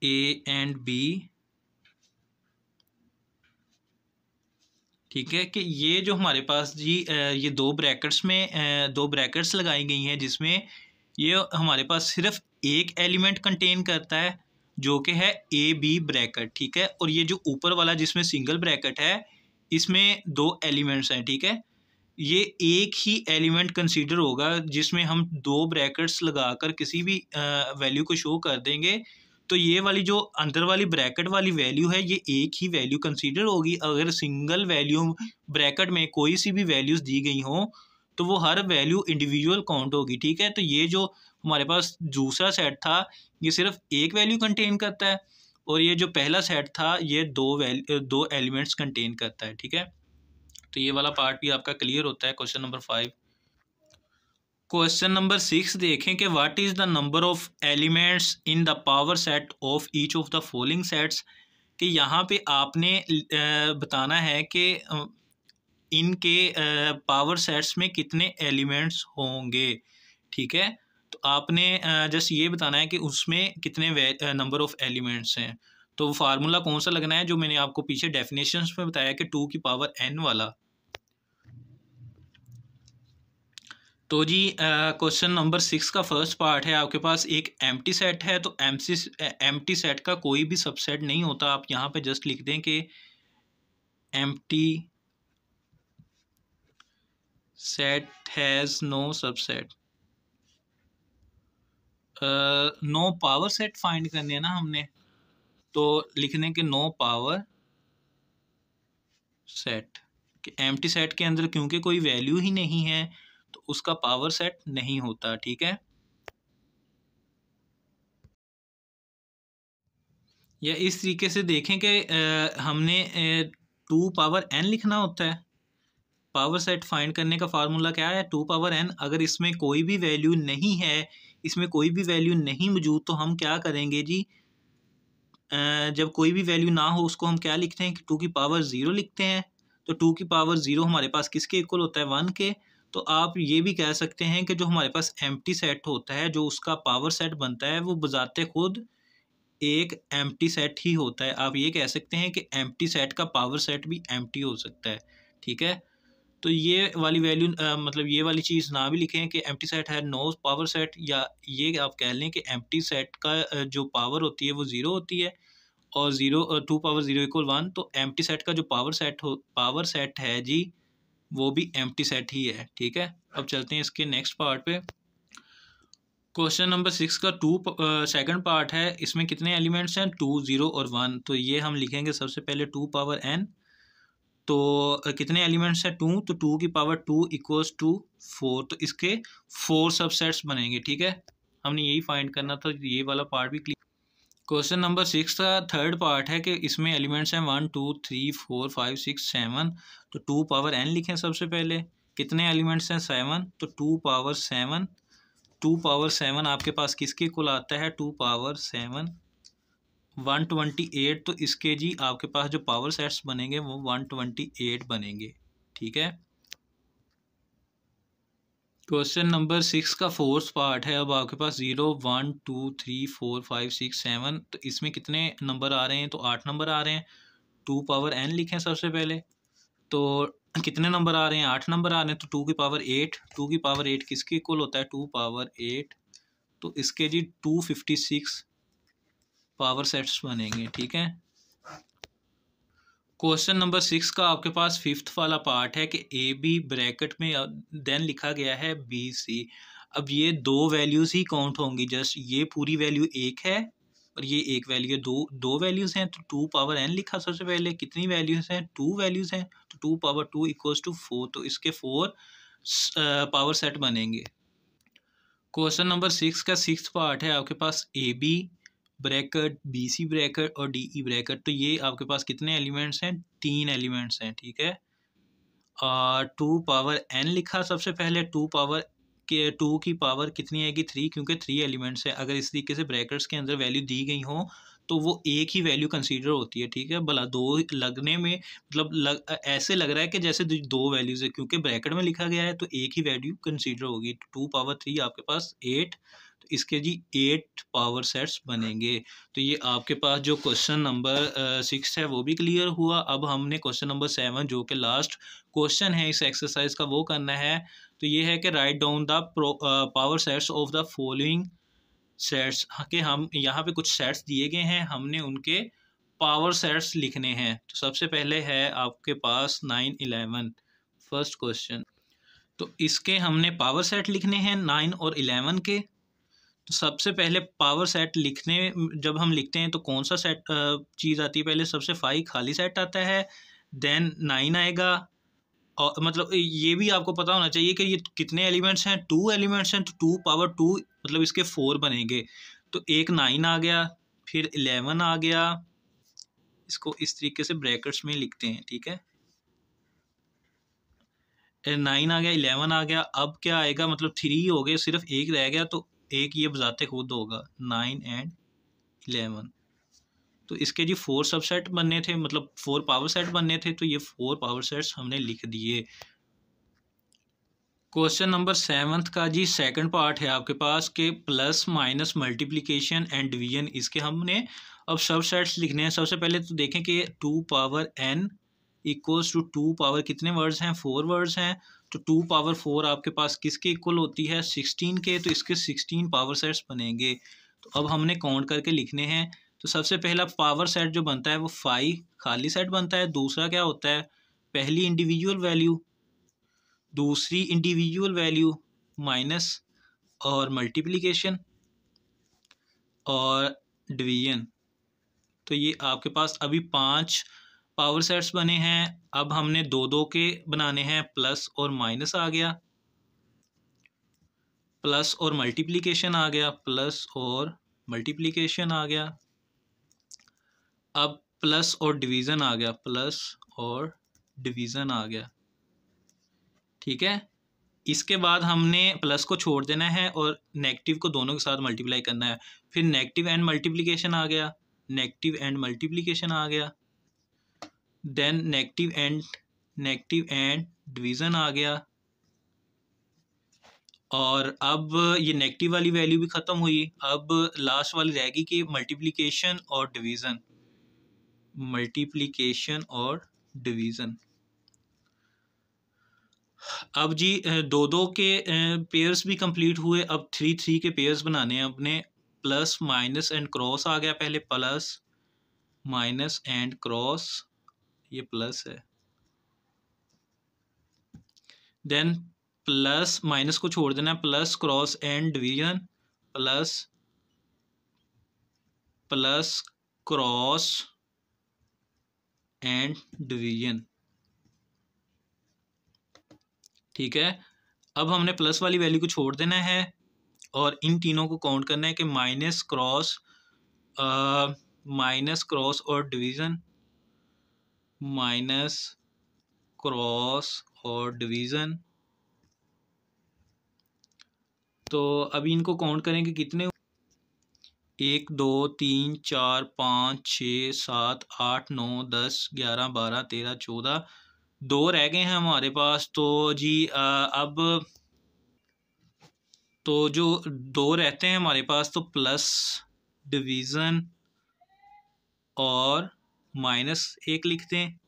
A and B, ठीक है। कि ये जो हमारे पास जी ये 2 ब्रैकेट्स में 2 ब्रैकेट्स लगाई गई हैं जिसमें ये हमारे पास सिर्फ एक एलिमेंट कंटेन करता है जो कि है ए बी ब्रैकेट, ठीक है। और ये जो ऊपर वाला जिसमें सिंगल ब्रैकेट है इसमें 2 एलिमेंट्स हैं, ठीक है। ये एक ही एलिमेंट कंसीडर होगा जिसमें हम 2 ब्रैकेट्स लगाकर किसी भी वैल्यू को शो कर देंगे। तो ये वाली जो अंदर वाली ब्रैकेट वाली वैल्यू है ये एक ही वैल्यू कंसीडर होगी। अगर सिंगल वैल्यू ब्रैकेट में कोई सी भी वैल्यूज़ दी गई हों तो वो हर वैल्यू इंडिविजुअल काउंट होगी, ठीक है। तो ये जो हमारे पास दूसरा सेट था ये सिर्फ एक वैल्यू कंटेन करता है और ये जो पहला सेट था ये 2 एलिमेंट्स कंटेन करता है, ठीक है। तो ये वाला पार्ट भी आपका क्लियर होता है क्वेश्चन नंबर 5। क्वेश्चन नंबर 6 देखें कि what is the number of elements in the power set of each of the following sets, कि यहाँ पे आपने बताना है कि इनके पावर सेट्स में कितने एलिमेंट्स होंगे, ठीक है। तो आपने जस्ट ये बताना है कि उसमें कितने नंबर ऑफ़ एलिमेंट्स हैं। तो वो फार्मूला कौन सा लगना है जो मैंने आपको पीछे डेफिनेशंस में बताया कि 2 की पावर n वाला। तो जी क्वेश्चन नंबर 6 का फर्स्ट पार्ट है, आपके पास एक एम्प्टी सेट है। तो एम्प्टी सेट का कोई भी सबसेट नहीं होता। आप यहाँ पे जस्ट लिख दें कि empty set has no subset. No power set find करने हैं ना हमने, तो लिखने के नो पावर सेट कि एम्प्टी सेट के अंदर क्योंकि कोई वैल्यू ही नहीं है तो उसका पावर सेट नहीं होता, ठीक है। या इस तरीके से देखें कि हमने 2 पावर n लिखना होता है। पावर सेट फाइंड करने का फार्मूला क्या है, 2 पावर n। अगर इसमें कोई भी वैल्यू नहीं है, इसमें कोई भी वैल्यू नहीं मौजूद, तो हम क्या करेंगे जी, जब कोई भी वैल्यू ना हो उसको हम क्या लिखते हैं कि 2 की पावर 0 लिखते हैं। तो 2 की पावर 0 हमारे पास किसके इक्वल होता है, 1 के। तो आप ये भी कह सकते हैं कि जो हमारे पास एम्प्टी सेट होता है, जो उसका पावर सेट बनता है, वो बजाते खुद एक एम्प्टी सेट ही होता है। आप ये कह सकते हैं कि एम्प्टी सेट का पावर सेट भी एम्प्टी हो सकता है, ठीक है। तो ये वाली वैल्यू मतलब ये वाली चीज़ ना भी लिखें कि एम्प्टी सेट है नो पावर सेट, या ये आप कह लें कि एम्प्टी सेट का जो पावर होती है वो 0 होती है और 2 पावर 0 इक्वल 1। तो एम्प्टी सेट का जो पावर सेट है जी, वो भी एम्प्टी सेट ही है, ठीक है। अब चलते हैं इसके नेक्स्ट पार्ट पे। क्वेश्चन नंबर 6 का सेकंड पार्ट है। इसमें कितने एलिमेंट्स हैं, 2, 0 और 1। तो ये हम लिखेंगे सबसे पहले 2 पावर n। तो कितने एलिमेंट्स हैं, 2। तो 2 की पावर 2 इक्वल्स टू 4। तो इसके 4 सबसेट्स बनेंगे, ठीक है। हमने यही फाइंड करना था, ये वाला पार्ट भी क्लियर। क्वेश्चन नंबर 6 का थर्ड पार्ट है कि इसमें एलिमेंट्स हैं 1, 2, 3, 4, 5, 6, 7। तो 2 पावर n लिखें सबसे पहले। कितने एलिमेंट्स हैं, 7। तो 2 पावर 7। 2 पावर 7 आपके पास किसके इक्वल आता है, 2 पावर 7 128। तो इसके जी आपके पास जो पावर सेट्स बनेंगे वो 128 बनेंगे, ठीक है। क्वेश्चन नंबर 6 का फोर्थ पार्ट है। अब आपके पास 0, 1, 2, 3, 4, 5, 6, 7। तो इसमें कितने नंबर आ रहे हैं, तो 8 नंबर आ रहे हैं। 2 पावर n लिखें सबसे पहले। तो कितने नंबर आ रहे हैं, 8 नंबर आ रहे हैं। तो 2 की पावर 8। 2 की पावर 8 किसके इक्वल होता है, 2 पावर 8। तो इसके जी 256 पावर सेट्स बनेंगे, ठीक है। क्वेश्चन नंबर 6 का आपके पास फिफ्थ वाला पार्ट है कि ए बी ब्रैकेट में देन लिखा गया है बी सी। अब ये दो वैल्यूज़ ही काउंट होंगी, जस्ट ये पूरी वैल्यू एक है और ये एक वैल्यू है। दो वैल्यूज़ हैं। तो 2 पावर n लिखा सबसे पहले। कितनी वैल्यूज़ हैं, 2 वैल्यूज़ हैं। तो 2 पावर 2 इक्वल्स टू 4। तो इसके 4 पावर सेट बनेंगे। क्वेश्चन नंबर 6 का सिक्स पार्ट है। आपके पास A B bracket, B C bracket और डी ई ब्रैकेट। तो ये आपके पास कितने एलिमेंट्स हैं, 3 एलिमेंट्स हैं, ठीक है। 2 पावर n लिखा सबसे पहले। 2 की पावर कितनी आएगी, 3, क्योंकि 3 एलिमेंट्स है। अगर इस तरीके से ब्रैकेट्स के अंदर वैल्यू दी गई हो तो वो एक ही वैल्यू कंसीडर होती है, ठीक है। भला दो लगने में मतलब ऐसे लग रहा है कि जैसे दो वैल्यूज़ है, क्योंकि ब्रैकेट में लिखा गया है तो एक ही वैल्यू कंसीडर होगी। 2 पावर 3 आपके पास 8। तो इसके जी 8 पावर सेट्स बनेंगे। तो ये आपके पास जो क्वेश्चन नंबर 6 है वो भी क्लियर हुआ। अब हमने क्वेश्चन नंबर 7 जो कि लास्ट क्वेश्चन है इस एक्सरसाइज का वो करना है। तो ये है कि write down the power sets of the following sets. कि हम यहाँ पे कुछ सेट्स दिए गए हैं, हमने उनके पावर सेट्स लिखने हैं। तो सबसे पहले है आपके पास 9, 11 फर्स्ट क्वेश्चन। तो इसके हमने पावर सेट लिखने हैं 9 और 11 के। तो सबसे पहले पावर सेट लिखने जब हम लिखते हैं तो कौन सा सेट चीज़ आती है, पहले सबसे 5 खाली सेट आता है, देन 9 आएगा। और मतलब ये भी आपको पता होना चाहिए कि ये कितने एलिमेंट्स हैं, 2 एलिमेंट्स हैं। तो 2 पावर 2 मतलब इसके 4 बनेंगे। तो एक 9 आ गया, फिर 11 आ गया। इसको इस तरीके से ब्रैकेट्स में लिखते हैं, ठीक है। 9 आ गया, 11 आ गया। अब क्या आएगा, मतलब 3 हो गए, सिर्फ एक रह गया। तो एक ये बजाते खुद होगा 9 एंड 11। तो इसके जी 4 सबसेट बनने थे, मतलब 4 पावर सेट बनने थे, तो ये 4 पावर सेट्स हमने लिख दिए। क्वेश्चन नंबर 7 का जी सेकंड पार्ट है आपके पास के plus minus multiplication and division, इसके हमने अब सबसेट्स लिखने हैं। सबसे पहले तो देखें कि 2 power n equals to 2 power कितने वर्ड्स हैं, 4 वर्ड्स हैं। तो 2 पावर 4 आपके पास किसके इक्वल होती है, 16 के, तो इसके 16 पावर सेट्स बनेंगे। तो अब हमने काउंट करके लिखने हैं। तो सबसे पहला पावर सेट जो बनता है वो 5 खाली सेट बनता है। दूसरा क्या होता है, पहली इंडिविजुअल वैल्यू, दूसरी इंडिविजुअल वैल्यू माइनस और मल्टीप्लिकेशन और डिवीजन। तो ये आपके पास अभी 5 पावर सेट्स बने हैं। अब हमने 2-2 के बनाने हैं, प्लस और माइनस आ गया, प्लस और मल्टीप्लिकेशन आ गया, प्लस और मल्टीप्लिकेशन आ गया। अब प्लस और डिवीज़न आ गया, प्लस और डिवीज़न आ गया। ठीक है, इसके बाद हमने प्लस को छोड़ देना है और नेगेटिव को दोनों के साथ मल्टीप्लाई करना है। फिर नेगेटिव एंड मल्टीप्लिकेशन आ गया, नेगेटिव एंड मल्टीप्लिकेशन आ गया, देन नेगेटिव एंड डिवीज़न आ गया। और अब ये नेगेटिव वाली वैल्यू भी ख़त्म हुई। अब लास्ट वाली रहेगी कि मल्टीप्लिकेशन और डिवीज़न, मल्टीप्लिकेशन और डिवीज़न। अब जी 2-2 के पेयर्स भी कंप्लीट हुए। अब 3-3 के पेयर्स बनाने हैं अपने। प्लस माइनस एंड क्रॉस आ गया, पहले प्लस माइनस एंड क्रॉस, ये प्लस है, देन प्लस माइनस को छोड़ देना, plus cross and division, plus plus cross and division. ठीक है, अब हमने प्लस वाली वैल्यू को छोड़ देना है और इन तीनों को काउंट करना है कि माइनस क्रॉस और डिवीज़न, माइनस क्रॉस और डिवीज़न। तो अभी इनको काउंट करेंगे कितने, 1 2 3 4 5 6 7 8 9 10 11 12 13 14, 2 रह गए हैं हमारे पास। तो जी अब तो जो 2 रहते हैं हमारे पास, तो प्लस डिवीज़न और माइनस 1 लिखते हैं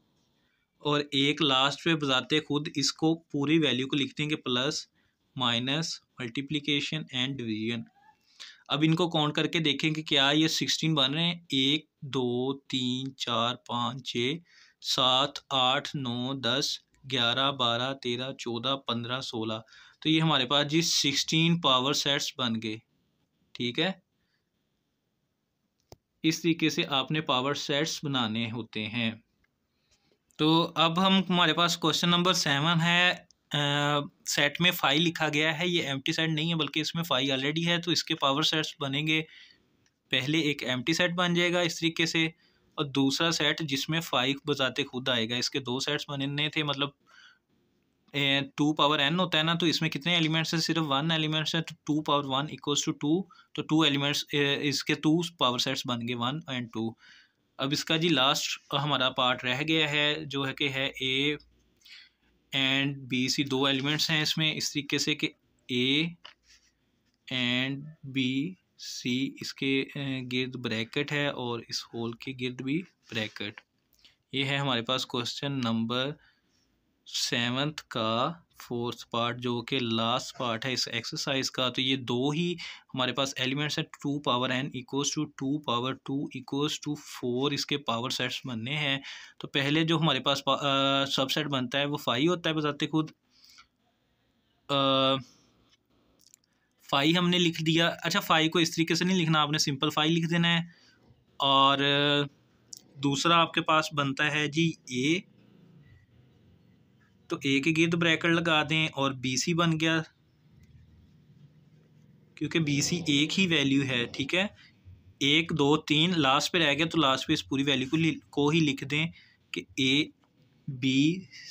और एक लास्ट पे बजाते खुद इसको पूरी वैल्यू को लिखते हैं कि plus minus multiplication and division. अब इनको काउंट करके देखें कि क्या ये 16 बन रहे हैं। 1 2 3 4 5 6 7 8 9 10 11 12 13 14 15 16, तो ये हमारे पास जी 16 पावर सेट्स बन गए। ठीक है, इस तरीके से आपने पावर सेट्स बनाने होते हैं। तो अब हमारे पास क्वेश्चन नंबर 7 है। सेट में 5 लिखा गया है, ये एम्प्टी सेट नहीं है बल्कि इसमें 5 ऑलरेडी है। तो इसके पावर सेट्स बनेंगे, पहले एक एम्प्टी सेट बन जाएगा इस तरीके से और दूसरा सेट जिसमें 5 बजाते खुद आएगा। इसके 2 सेट्स बनने थे, मतलब 2 पावर n होता है ना, तो इसमें कितने एलिमेंट्स हैं, सिर्फ 1 एलिमेंट्स है। तो 2 पावर 1 इक्वल्स टू 2, तो 2 एलिमेंट्स, इसके 2 पावर सेट्स बन गए, 1 और 2। अब इसका जी लास्ट हमारा पार्ट रह गया है जो है कि है A and B, C 2 elements हैं इसमें, इस तरीके से कि A एंड B C, इसके गिर्द ब्रैकेट है और इस होल के गिर्द भी ब्रैकेट। ये है हमारे पास क्वेश्चन नंबर 7 का 4th पार्ट जो कि लास्ट पार्ट है इस एक्सरसाइज का। तो ये 2 ही हमारे पास एलिमेंट्स हैं, 2 power n equals to 2 power 2 equals to 4 इसके पावर सेट्स बनने हैं। तो पहले जो हमारे पास सबसेट बनता है वो 5 होता है बजाते खुद। 5 हमने लिख दिया। अच्छा, 5 को इस तरीके से नहीं लिखना, आपने सिंपल 5 लिख देना है। और दूसरा आपके पास बनता है जी A, तो A के गिर्द ब्रैकेट लगा दें और BC बन गया, क्योंकि BC एक ही वैल्यू है। ठीक है, 1 2 3 लास्ट पे रह गया, तो लास्ट पे इस पूरी वैल्यू को ही लिख दें कि A B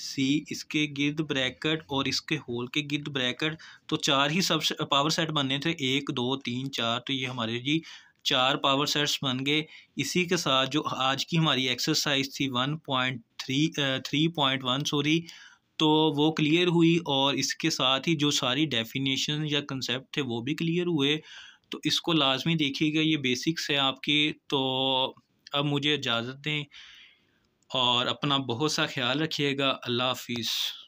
C, इसके गिर्द ब्रैकेट और इसके होल के गिर्द ब्रैकेट। तो 4 ही सब पावर सेट बनने थे, 1 2 3 4। तो ये हमारे जी 4 पावर सेट्स बन गए। इसी के साथ जो आज की हमारी एक्सरसाइज थी 3.1 सॉरी, तो वो क्लियर हुई, और इसके साथ ही जो सारी डेफिनेशन या कंसेप्ट थे वो भी क्लियर हुए। तो इसको लाजमी देखिएगा, ये बेसिक्स है आपकी। तो अब मुझे इजाज़त दें और अपना बहुत सा ख्याल रखिएगा। अल्लाह हाफिज़।